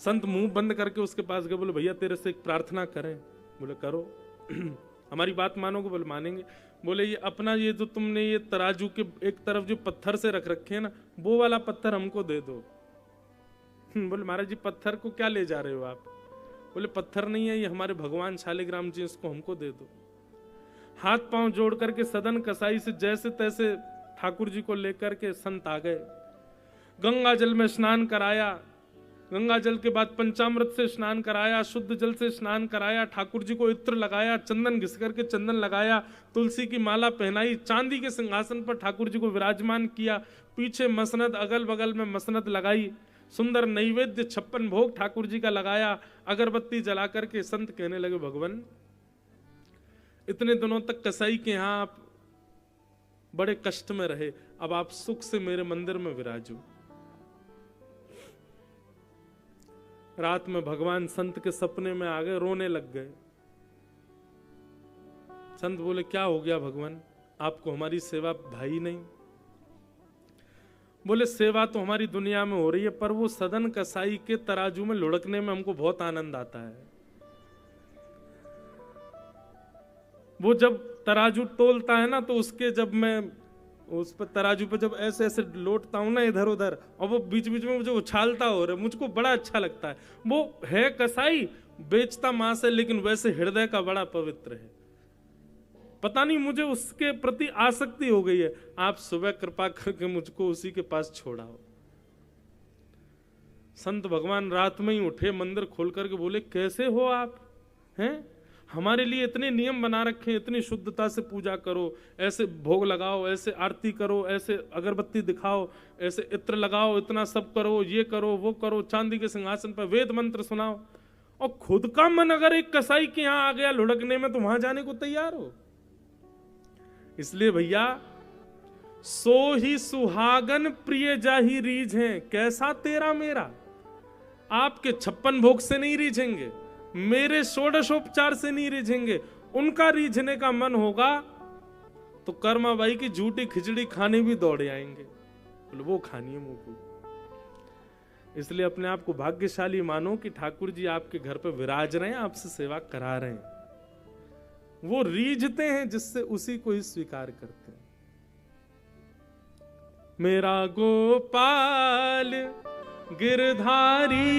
संत मुंह बंद करके उसके पास गए, बोले भैया तेरे से एक प्रार्थना करें। बोले करो। हमारी बात मानोगे? बोले मानेंगे। बोले ये अपना ये जो तुमने ये तराजू के एक तरफ जो पत्थर से रख रखे हैं ना, वो वाला पत्थर हमको दे दो। बोले महाराज जी पत्थर को क्या ले जा रहे हो आप? बोले पत्थर नहीं है, ये हमारे भगवान शालिग्राम जी, इसको हमको दे दो। हाथ पांव जोड़ करके सदन कसाई से जैसे तैसे ठाकुर जी को लेकर के संत आ गए। गंगा जल में स्नान कराया, गंगा जल के बाद पंचामृत से स्नान कराया, शुद्ध जल से स्नान कराया, ठाकुर जी को इत्र लगाया, चंदन घिस करके चंदन लगाया, तुलसी की माला पहनाई, चांदी के सिंहासन पर ठाकुर जी को विराजमान किया, पीछे मसनद, अगल बगल में मसनद लगाई, सुंदर नैवेद्य 56 भोग ठाकुर जी का लगाया, अगरबत्ती जला करके संत कहने लगे भगवान इतने दिनों तक कसाई के यहाँ आप बड़े कष्ट में रहे, अब आप सुख से मेरे मंदिर में विराजो। रात में भगवान संत के सपने में आ गए, रोने लग गए। संत बोले क्या हो गया भगवान, आपको हमारी सेवा भाई नहीं? बोले सेवा तो हमारी दुनिया में हो रही है, पर वो सदन कसाई के तराजू में लुढ़कने में हमको बहुत आनंद आता है। वो जब तराजू तोलता है ना, तो उसके जब मैं उस पर तराजू पे जब ऐसे ऐसे लोटता हूं ना इधर उधर, और वो बीच बीच में मुझे उछालता हो रहा है, मुझको बड़ा अच्छा लगता है। वो है कसाई, बेचता मांस है, लेकिन वैसे हृदय का बड़ा पवित्र है। पता नहीं मुझे उसके प्रति आसक्ति हो गई है। आप सुबह कृपा करके मुझको उसी के पास छोड़ाओ। संत भगवान रात में ही उठे, मंदिर खोल करके बोले कैसे हो आप हैं? हमारे लिए इतने नियम बना रखे, इतनी शुद्धता से पूजा करो, ऐसे भोग लगाओ, ऐसे आरती करो, ऐसे अगरबत्ती दिखाओ, ऐसे इत्र लगाओ, इतना सब करो, ये करो वो करो, चांदी के सिंहासन पर वेद मंत्र सुनाओ, और खुद का मन अगर एक कसाई के यहां आ गया लुढ़कने में, तो वहां जाने को तैयार हो? इसलिए भैया सो ही सुहागन प्रिय जाही रीझ हैं, कैसा तेरा मेरा। आपके 56 भोग से नहीं रीझेंगे, मेरे षोडशोपचार से नहीं रीझेंगे। उनका रीझने का मन होगा तो कर्माबाई की झूठी खिचड़ी खाने भी दौड़े आएंगे, बोले वो खानी है मुंह को। इसलिए अपने आप को भाग्यशाली मानो कि ठाकुर जी आपके घर पे विराज रहे हैं, आपसे सेवा करा रहे हैं। वो रीझते हैं जिससे उसी को ही स्वीकार करते हैं। मेरा गोपाल गिरधारी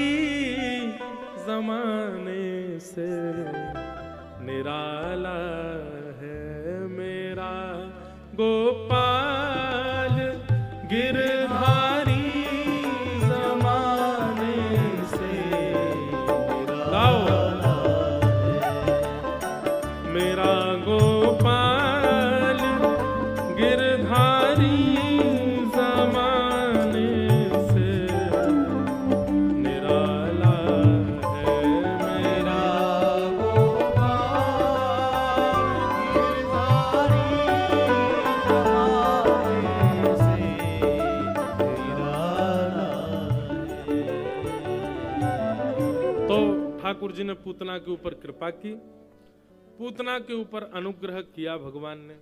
जमाने से निराला है, मेरा गोपाल गिरधारी जमाने से निराला है, मेरा गोपाल गिरधारी ठाकुर जी ने पूतना के ऊपर कृपा की, पूतना के ऊपर अनुग्रह किया भगवान ने।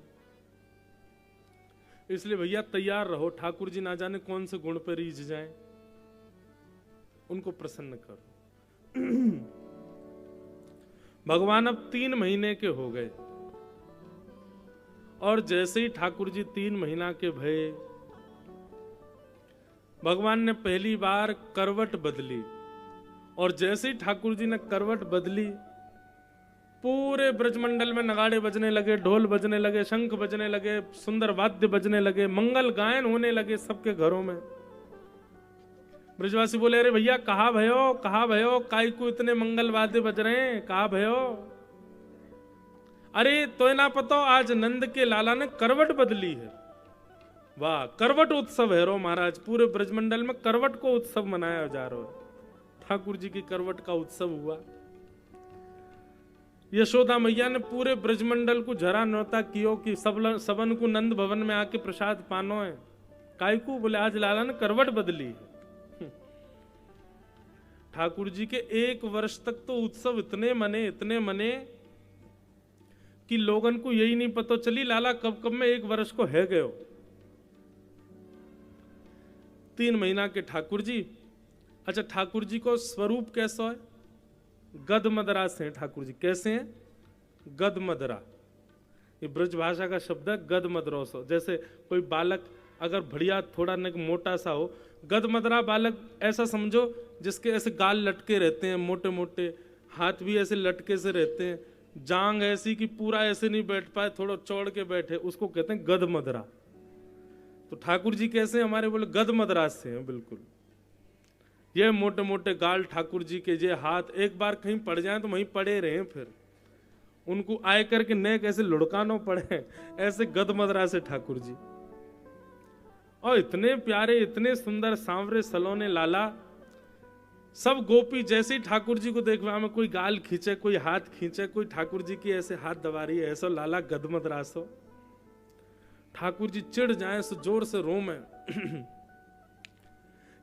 इसलिए भैया तैयार रहो, ठाकुर जी ना जाने कौन से गुण पर रीझ जाएं, उनको प्रसन्न करो। भगवान अब 3 महीने के हो गए, और जैसे ही ठाकुर जी 3 महीना के भये, भगवान ने पहली बार करवट बदली। और जैसे ही ठाकुर जी ने करवट बदली, पूरे ब्रजमंडल में नगाड़े बजने लगे, ढोल बजने लगे, शंख बजने लगे, सुंदर वाद्य बजने लगे, मंगल गायन होने लगे सबके घरों में। ब्रजवासी बोले अरे भैया कहाँ भयो, काई को इतने मंगल वाद्य बज रहे हैं, कहाँ भयो? अरे तो ना पता, आज नंद के लाला ने करवट बदली है। वाह, करवट उत्सव है रो महाराज, पूरे ब्रजमंडल में करवट को उत्सव मनाया जा रहा है। ठाकुर जी की करवट का उत्सव हुआ। यशोदा मैया ने पूरे ब्रजमंडल को जरा न्योता कियो कि सबन को नंद भवन में आके प्रसाद पानो है। काय को? बोले आज लाला ने करवट बदली। ठाकुर जी के 1 वर्ष तक तो उत्सव इतने मने कि लोगन को यही नहीं पता चली लाला कब कब में 1 वर्ष को है गयो। 3 महीना के ठाकुर जी। अच्छा, ठाकुर जी को स्वरूप कैसा है? गद मदरा से हैं ठाकुर जी। कैसे हैं? गद मदरा, ये ब्रज भाषा का शब्द है। गद मदरोसो, जैसे कोई बालक अगर बढ़िया थोड़ा न मोटा सा हो, गद मदरा बालक ऐसा समझो जिसके ऐसे गाल लटके रहते हैं, मोटे मोटे हाथ भी ऐसे लटके से रहते हैं, जांग ऐसी कि पूरा ऐसे नहीं बैठ पाए, थोड़ा चौड़ के बैठे, उसको कहते हैं गद मदरा। तो ठाकुर जी कैसे हमारे? बोले गद मदरा से हैं बिल्कुल। ये मोटे मोटे गाल ठाकुर जी के, ये हाथ एक बार कहीं पड़ जाए तो वहीं पड़े रहे, फिर उनको आए करके नेक ऐसे लुढ़कानो पड़े, ऐसे गदमदरा से ठाकुर जी। और इतने प्यारे, इतने सुंदर, सांवरे सलोने लाला, सब गोपी जैसे ही ठाकुर जी को देख रहा में कोई गाल खींचे, कोई हाथ खींचे, कोई ठाकुर जी की ऐसे हाथ दबा रही है, ऐसा लाला गदमदरास हो। ठाकुर जी चिढ़ जाए सो जोर से रो में।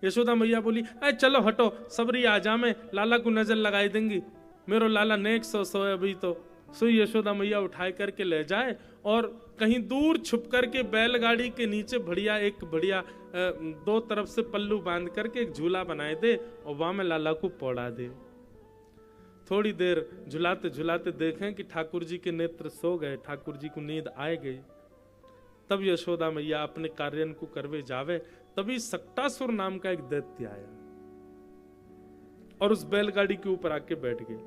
यशोदा मैया बोली, अरे चलो हटो, सबरी आ जा, में लाला को नजर लगाई देंगी, मेरो लाला नेक सो अभी तो। सो यशोदा मैया उठाए करके ले जाए और कहीं दूर छुप करके बैलगाड़ी के नीचे बढ़िया एक बढ़िया दो तरफ से पल्लू बांध करके एक झूला बनाए दे और वहां में लाला को पौड़ा दे। थोड़ी देर झुलाते झुलाते देखें कि ठाकुर जी के नेत्र सो गए, ठाकुर जी को नींद आए गई। तब यशोदा मैया अपने कार्य को करवे जावे, तभी सक्टासुर नाम का एक दैत्य आया और उस बैलगाड़ी के ऊपर आके बैठ गए।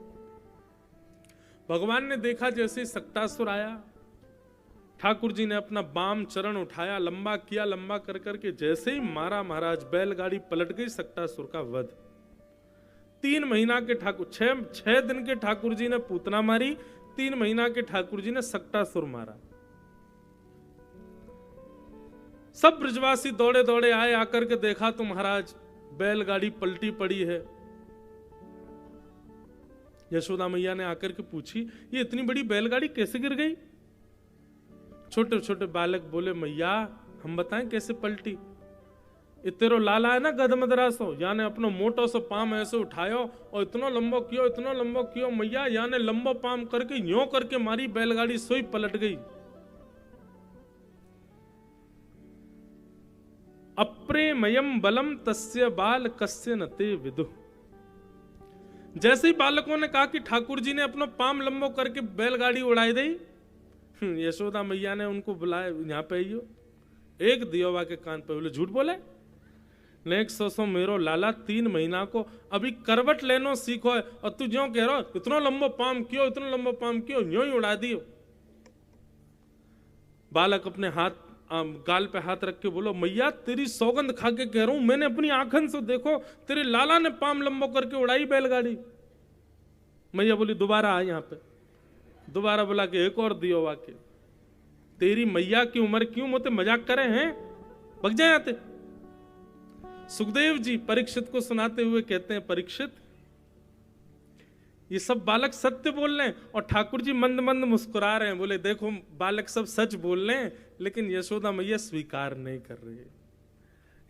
भगवान ने देखा जैसे सक्टासुर आया, ठाकुर जी ने अपना बाम चरण उठाया, लंबा किया, लंबा कर करके जैसे ही मारा महाराज, बैलगाड़ी पलट गई, सक्टासुर का वध। 3 महीना के ठाकुर, 6 दिन के ठाकुर जी ने पूतना मारी, 3 महीना के ठाकुर जी ने सक्टासुर मारा। सब ब्रजवासी दौड़े दौड़े आए, आकर के देखा तो महाराज बैलगाड़ी पलटी पड़ी है। यशोदा मैया ने आकर के पूछी, ये इतनी बड़ी बैलगाड़ी कैसे गिर गई? छोटे छोटे बालक बोले, मैया हम बताएं कैसे पलटी। इतेरो लाला है ना गदमदरा सो, याने अपनो मोटो सो पाम ऐसे उठायो और इतना लंबो कियो, इतना लंबो कियो मैया, याने लंबो पाम करके यूं करके मारी, बैलगाड़ी सोई पलट गई। अप्रेमयम बलम तस्य बाल कस्य नते विदु। जैसे ही बालकों ने कहा कि ठाकुर जी ने अपना पाम लंबो करके बैलगाड़ी उड़ाई दी, यशोदा मैया ने उनको बुलाया, यहाँ पे आइयो। एक दियोवा के कान पे बोले, झूठ बोले, नेक सो मेरो लाला 3 महीना को अभी करवट लेनो सीखो है और तू जो कह रहा इतना लंबो पाम क्यों, इतना लंबो पाम क्यों, यूं ही उड़ा दियो। बालक अपने हाथ गाल पे हाथ रख के बोलो, मैया तेरी सौगंध खा के कह रहा हूं, मैंने अपनी आंखन से देखो तेरे लाला ने पाम लंबो करके उड़ाई बैलगाड़ी। मैया बोली, दोबारा आ यहाँ पे। दोबारा बुला के एक और दियो वाके, तेरी मैया की उम्र क्यों मोते मजाक करे हैं, भग जाए आते। सुखदेव जी परीक्षित को सुनाते हुए कहते हैं, परीक्षित ये सब बालक सत्य बोल रहे हैं और ठाकुर जी मंद मंद मुस्कुरा रहे हैं। बोले, देखो बालक सब सच बोल रहे हैं, लेकिन यशोदा मैया स्वीकार नहीं कर रही है,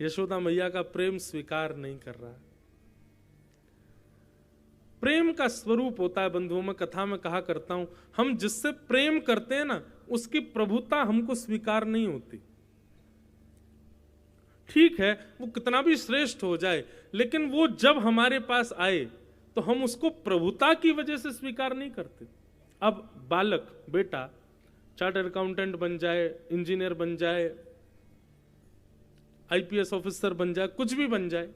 यशोदा मैया का प्रेम स्वीकार नहीं कर रहा। प्रेम का स्वरूप होता है बंधुओं, में कथा में कहा करता हूं, हम जिससे प्रेम करते हैं ना, उसकी प्रभुता हमको स्वीकार नहीं होती। ठीक है वो कितना भी श्रेष्ठ हो जाए, लेकिन वो जब हमारे पास आए तो हम उसको प्रभुता की वजह से स्वीकार नहीं करते। अब बालक बेटा चार्टर्ड अकाउंटेंट बन जाए, इंजीनियर बन जाए, आईपीएस ऑफिसर बन जाए, कुछ भी बन जाए,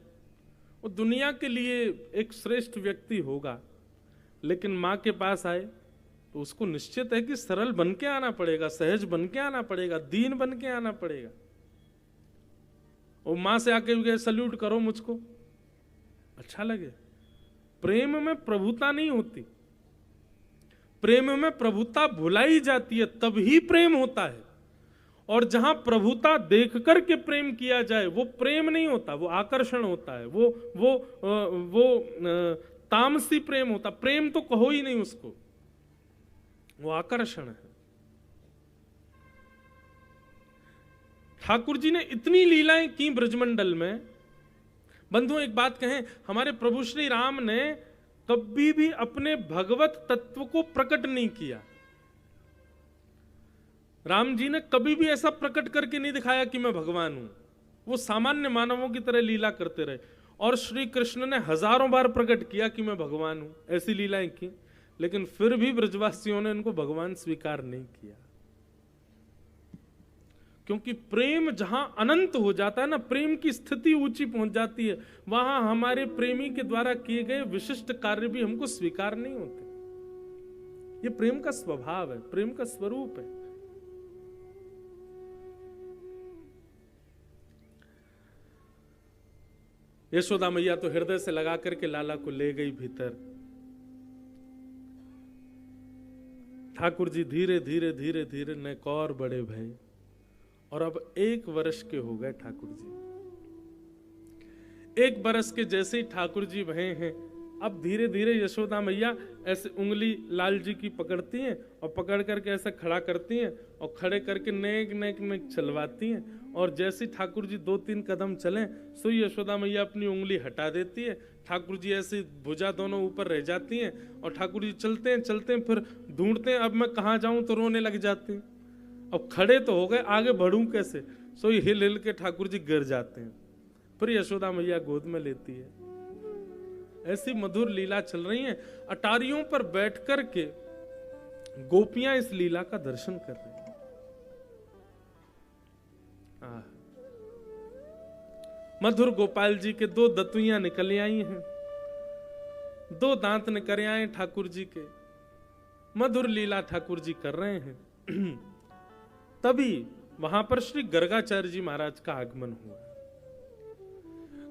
वो दुनिया के लिए एक श्रेष्ठ व्यक्ति होगा, लेकिन माँ के पास आए तो उसको निश्चित है कि सरल बन के आना पड़ेगा, सहज बन के आना पड़ेगा, दीन बन के आना पड़ेगा। और माँ से आके सल्यूट करो मुझको, अच्छा लगे। प्रेम में प्रभुता नहीं होती, प्रेम में प्रभुता भुलाई जाती है, तभी प्रेम होता है। और जहां प्रभुता देख करके प्रेम किया जाए वो प्रेम नहीं होता, वो आकर्षण होता है, वो तामसी प्रेम होता। प्रेम तो कहो ही नहीं उसको, वो आकर्षण है। ठाकुर जी ने इतनी लीलाएं की ब्रजमंडल में। बंधुओं एक बात कहें, हमारे प्रभु श्री राम ने कभी भी अपने भगवत तत्व को प्रकट नहीं किया। राम जी ने कभी भी ऐसा प्रकट करके नहीं दिखाया कि मैं भगवान हूं, वो सामान्य मानवों की तरह लीला करते रहे। और श्री कृष्ण ने हजारों बार प्रकट किया कि मैं भगवान हूं, ऐसी लीलाएं की, लेकिन फिर भी ब्रजवासियों ने इनको भगवान स्वीकार नहीं किया। क्योंकि प्रेम जहां अनंत हो जाता है ना, प्रेम की स्थिति ऊंची पहुंच जाती है, वहां हमारे प्रेमी के द्वारा किए गए विशिष्ट कार्य भी हमको स्वीकार नहीं होते। ये प्रेम का स्वभाव है, प्रेम का स्वरूप है। यशोदा मैया तो हृदय से लगा करके लाला को ले गई भीतर। ठाकुर जी धीरे धीरे धीरे धीरे नैकौर बड़े भय, और अब 1 वर्ष के हो गए ठाकुर जी। 1 वर्ष के जैसे ही ठाकुर जी भय हैं, अब धीरे धीरे यशोदा मैया ऐसे उंगली लाल जी की पकड़ती हैं और पकड़ करके ऐसा खड़ा करती हैं और खड़े करके नेक नेक नेक चलवाती हैं। और जैसे ठाकुर जी 2-3 कदम चलें, सो यशोदा मैया अपनी उंगली हटा देती है। ठाकुर जी ऐसे भुजा दोनों ऊपर रह जाती हैं और ठाकुर जी चलते हैं, फिर ढूंढते हैं अब मैं कहाँ जाऊं, तो रोने लग जाते हैं। अब खड़े तो हो गए, आगे बढ़ूं कैसे, सो हिल हिल के ठाकुर जी गिर जाते हैं। फिर यशोदा मैया गोद में लेती है। ऐसी मधुर लीला चल रही है। अटारियों पर बैठ कर के गोपियां इस लीला का दर्शन कर रही हैं। मधुर गोपाल जी के 2 दतुइयां निकल आई हैं, 2 दांत निकल आए ठाकुर जी के। मधुर लीला ठाकुर जी कर रहे हैं। तभी वहां पर श्री गर्गाचार्य जी महाराज का आगमन हुआ।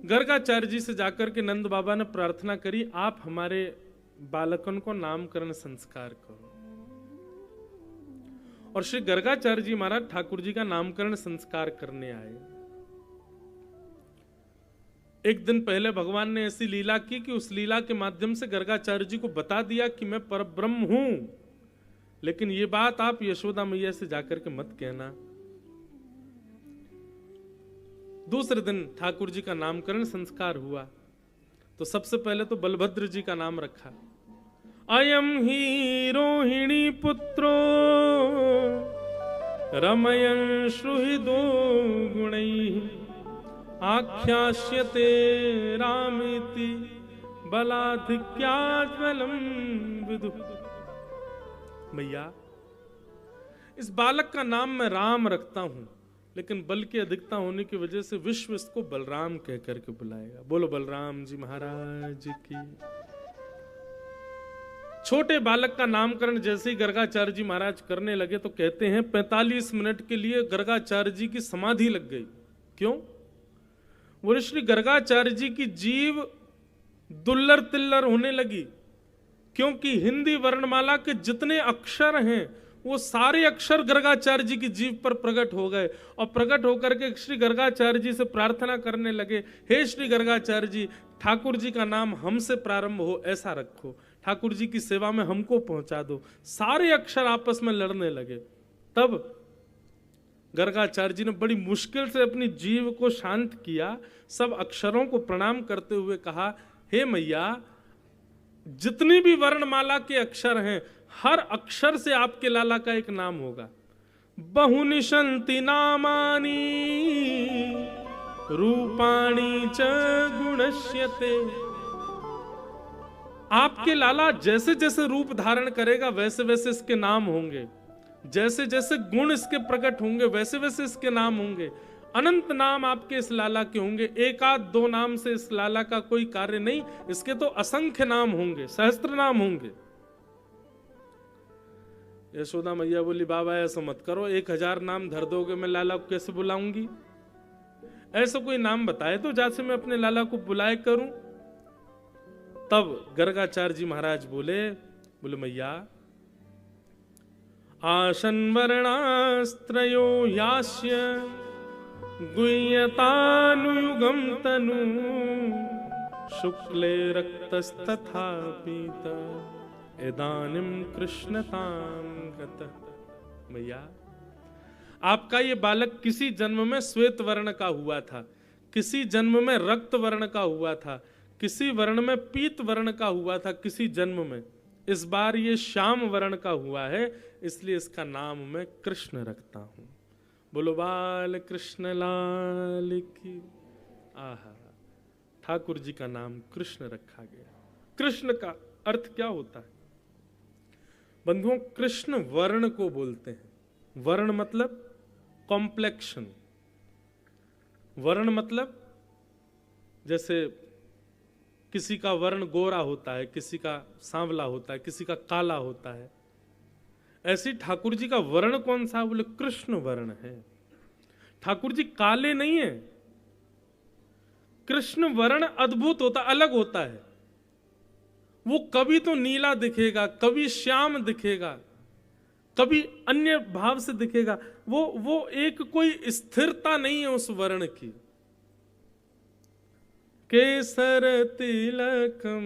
गर्गाचार्य जी से जाकर के नंद बाबा ने प्रार्थना करी, आप हमारे बालकन को नामकरण संस्कार करो। और श्री गर्गाचार्य जी महाराज ठाकुर जी का नामकरण संस्कार करने आए। एक दिन पहले भगवान ने ऐसी लीला की कि उस लीला के माध्यम से गर्गाचार्य जी को बता दिया कि मैं परब्रह्म हूं, लेकिन ये बात आप यशोदा मैया से जाकर के मत कहना। दूसरे दिन ठाकुर जी का नामकरण संस्कार हुआ, तो सबसे पहले तो बलभद्र जी का नाम रखा। अयम ही रोहिणी पुत्रो रमयन श्रुहिदो गुणैः आख्यास्यते रामेति बलाधिक्याज्वलम विदु। मैया, इस बालक का नाम मैं राम रखता हूं, लेकिन बल की अधिकता होने की वजह से विश्व इसको बलराम कह करके बुलाएगा। बोलो बलराम जी महाराज की। छोटे बालक का नामकरण जैसे ही गर्गाचार्य जी महाराज करने लगे तो कहते हैं 45 मिनट के लिए गर्गाचार्य जी की समाधि लग गई। क्यों? बोले श्री गर्गाचार्य जी की जीव दुल्लर तिल्लर होने लगी, क्योंकि हिंदी वर्णमाला के जितने अक्षर हैं वो सारे अक्षर गर्गाचार्य जी की जीव पर प्रकट हो गए। और प्रकट होकर के श्री गर्गाचार्य जी से प्रार्थना करने लगे, हे श्री गर्गाचार्य जी, ठाकुर जी का नाम हमसे प्रारंभ हो ऐसा रखो, ठाकुर जी की सेवा में हमको पहुंचा दो। सारे अक्षर आपस में लड़ने लगे। तब गर्गाचार्य जी ने बड़ी मुश्किल से अपनी जीव को शांत किया, सब अक्षरों को प्रणाम करते हुए कहा, हे मैया, जितनी भी वर्णमाला के अक्षर हैं, हर अक्षर से आपके लाला का एक नाम होगा। बहुनि सन्ति नामानि रूपाणि च गुणस्यते। आपके लाला जैसे जैसे रूप धारण करेगा वैसे वैसे इसके नाम होंगे, जैसे जैसे गुण इसके प्रकट होंगे वैसे वैसे इसके नाम होंगे। अनंत नाम आपके इस लाला के होंगे। 1-2 नाम से इस लाला का कोई कार्य नहीं, इसके तो असंख्य नाम होंगे, सहस्त्र नाम होंगे। यशोदा मैया बोली, बाबा ऐसा मत करो, 1000 नाम धर दोगे, मैं लाला को कैसे बुलाऊंगी? ऐसा कोई नाम बताए तो जैसे मैं अपने लाला को बुलाए करूं। तब गर्गाचार्य जी महाराज बोले मैया, आसन वर्णास्त्रयो यास्य गुह्यतानुयुगम तनु शुक्ले रक्तस्तथा पीत इदानीं कृष्णतां गतः। मैया, आपका ये बालक किसी जन्म में श्वेत वर्ण का हुआ था, किसी जन्म में रक्त वर्ण का हुआ था, किसी वर्ण में पीत वर्ण का हुआ था किसी जन्म में। इस बार ये श्याम वर्ण का हुआ है, इसलिए इसका नाम मैं कृष्ण रखता हूं। बोलो बाल कृष्ण लाल की। आहा, ठाकुर जी का नाम कृष्ण रखा गया। कृष्ण का अर्थ क्या होता है बंधुओं? कृष्ण वर्ण को बोलते हैं। वर्ण मतलब कॉम्प्लेक्शन। वर्ण मतलब जैसे किसी का वर्ण गोरा होता है, किसी का सांवला होता है, किसी का काला होता है, ऐसी ठाकुर जी का वर्ण कौन सा? बोले कृष्ण वर्ण है। ठाकुर जी काले नहीं है, कृष्ण वर्ण अद्भुत होता, अलग होता है। वो कभी तो नीला दिखेगा, कभी श्याम दिखेगा, कभी अन्य भाव से दिखेगा। वो एक कोई स्थिरता नहीं है उस वर्ण की। केसर तिलकम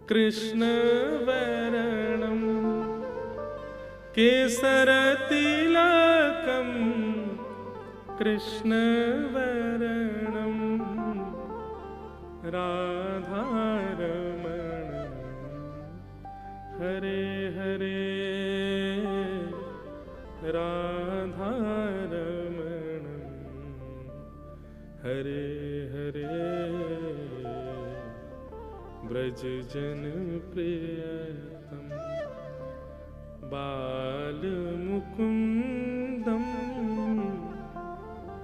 कृष्ण वर्णम, केसर तिलकम कृष्ण वर्णम, राधारमण हरे हरे, राधारमण हरे हरे, ब्रज जन प्रियतम बाल मुकुंदम,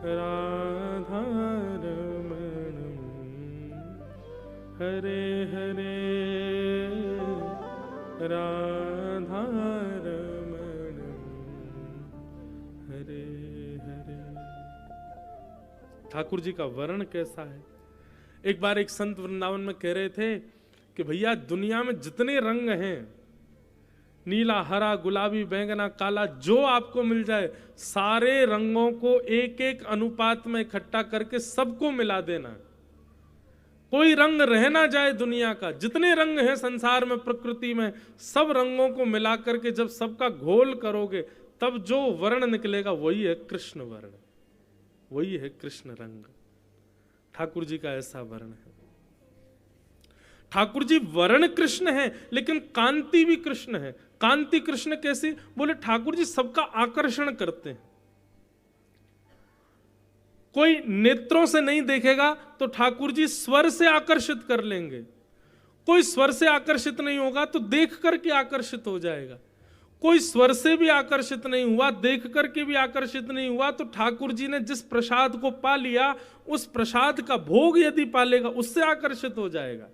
राधारमण हरे हरे, राधारमण हरे हरे। ठाकुर जी का वर्ण कैसा है? एक बार एक संत वृंदावन में कह रहे थे कि भैया दुनिया में जितने रंग हैं, नीला, हरा, गुलाबी, बैंगना, काला, जो आपको मिल जाए, सारे रंगों को एक एक अनुपात में इकट्ठा करके सबको मिला देना। कोई रंग रह ना जाए दुनिया का। जितने रंग हैं संसार में, प्रकृति में, सब रंगों को मिला करके जब सबका घोल करोगे, तब जो वर्ण निकलेगा वही है कृष्ण वर्ण, वही है कृष्ण रंग। ठाकुर जी का ऐसा वर्ण है। ठाकुर जी वर्ण कृष्ण है, लेकिन कांति भी कृष्ण है। कांति कृष्ण कैसी? बोले ठाकुर जी सबका आकर्षण करते हैं। कोई नेत्रों से नहीं देखेगा तो ठाकुर जी स्वर से आकर्षित कर लेंगे। कोई स्वर से आकर्षित नहीं होगा तो देख करके आकर्षित हो जाएगा। कोई स्वर से भी आकर्षित नहीं हुआ, देख करके भी आकर्षित नहीं हुआ, तो ठाकुर जी ने जिस प्रसाद को पा लिया, उस प्रसाद का भोग यदि पालेगा, उससे आकर्षित हो जाएगा।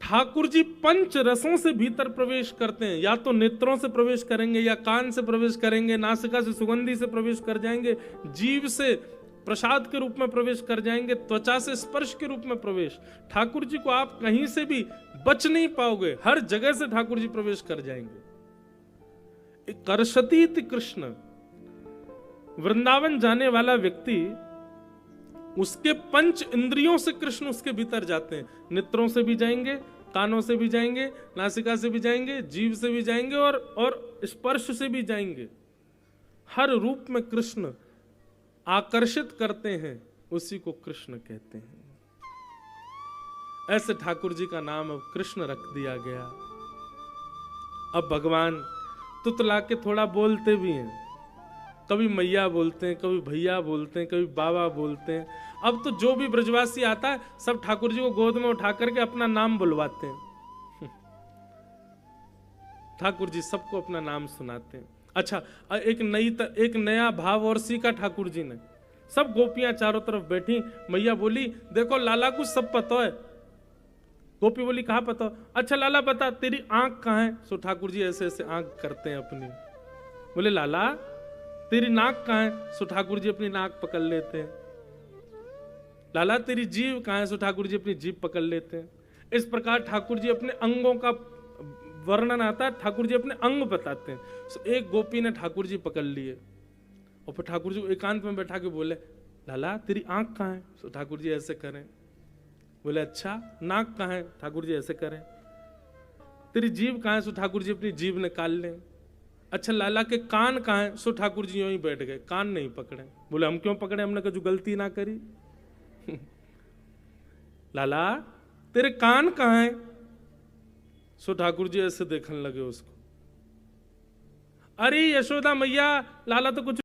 ठाकुर जी पंच रसों से भीतर प्रवेश करते हैं। या तो नेत्रों से प्रवेश करेंगे, या कान से प्रवेश करेंगे, नासिका से सुगंधी से प्रवेश कर जाएंगे, जीभ से प्रसाद के रूप में प्रवेश कर जाएंगे, त्वचा से स्पर्श के रूप में प्रवेश। ठाकुर जी को आप कहीं से भी बच नहीं पाओगे, हर जगह से ठाकुर जी प्रवेश कर जाएंगे। कर्षतीति कृष्ण, वृंदावन जाने वाला व्यक्ति, उसके पंच इंद्रियों से कृष्ण उसके भीतर जाते हैं। नेत्रों से भी जाएंगे, कानों से भी जाएंगे, नासिका से भी जाएंगे, जीभ से भी जाएंगे, और स्पर्श से भी जाएंगे। हर रूप में कृष्ण आकर्षित करते हैं, उसी को कृष्ण कहते हैं। ऐसे ठाकुर जी का नाम अब कृष्ण रख दिया गया। अब भगवान तुतला के थोड़ा बोलते भी हैं, कभी मैया बोलते हैं, कभी भैया बोलते हैं, कभी बाबा बोलते हैं। अब तो जो भी ब्रजवासी आता है, सब ठाकुर जी को गोद में उठा करके अपना नाम बुलवाते हैं। ठाकुर जी सबको अपना नाम सुनाते हैं। अच्छा, एक नया भाव और सीखा ठाकुर जी ने। सब गोपियां चारों तरफ बैठी, मैया बोली, देखो लाला को सब पता है। गोपी बोली, कहाँ पता? अच्छा लाला बता, तेरी आंख कहाँ है? सो ठाकुर जी ऐसे ऐसे आंख करते हैं अपनी। बोले लाला तेरी नाक कहाँ है? सो ठाकुर जी अपनी नाक पकड़ लेते हैं। लाला तेरी जीभ कहाँ है? सो ठाकुर जी अपनी जीभ पकड़ लेते हैं। इस प्रकार ठाकुर जी अपने अंगों का वर्णन आता है, ठाकुर जी अपने अंग बताते हैं। सो एक गोपी ने ठाकुर जी पकड़ लिए और फिर ठाकुर जी को एकांत में बैठा के बोले, लाला तेरी आंख कहाँ है? सो ठाकुर जी ऐसे करें। बोले अच्छा, नाक कहाँ है? ठाकुर जी ऐसे करें। तेरी जीभ कहाँ है? सो ठाकुर जी अपनी जीभ निकाल लें। अच्छा लाला के कान कहाँ है? सो ठाकुर जी यूं ही बैठ गए, कान नहीं पकड़े। बोले हम क्यों पकड़े? हमने कभी गलती ना करी। लाला तेरे कान कहाँ है? सो ठाकुर जी ऐसे देखने लगे उसको। अरे यशोदा मैया, लाला तो कुछ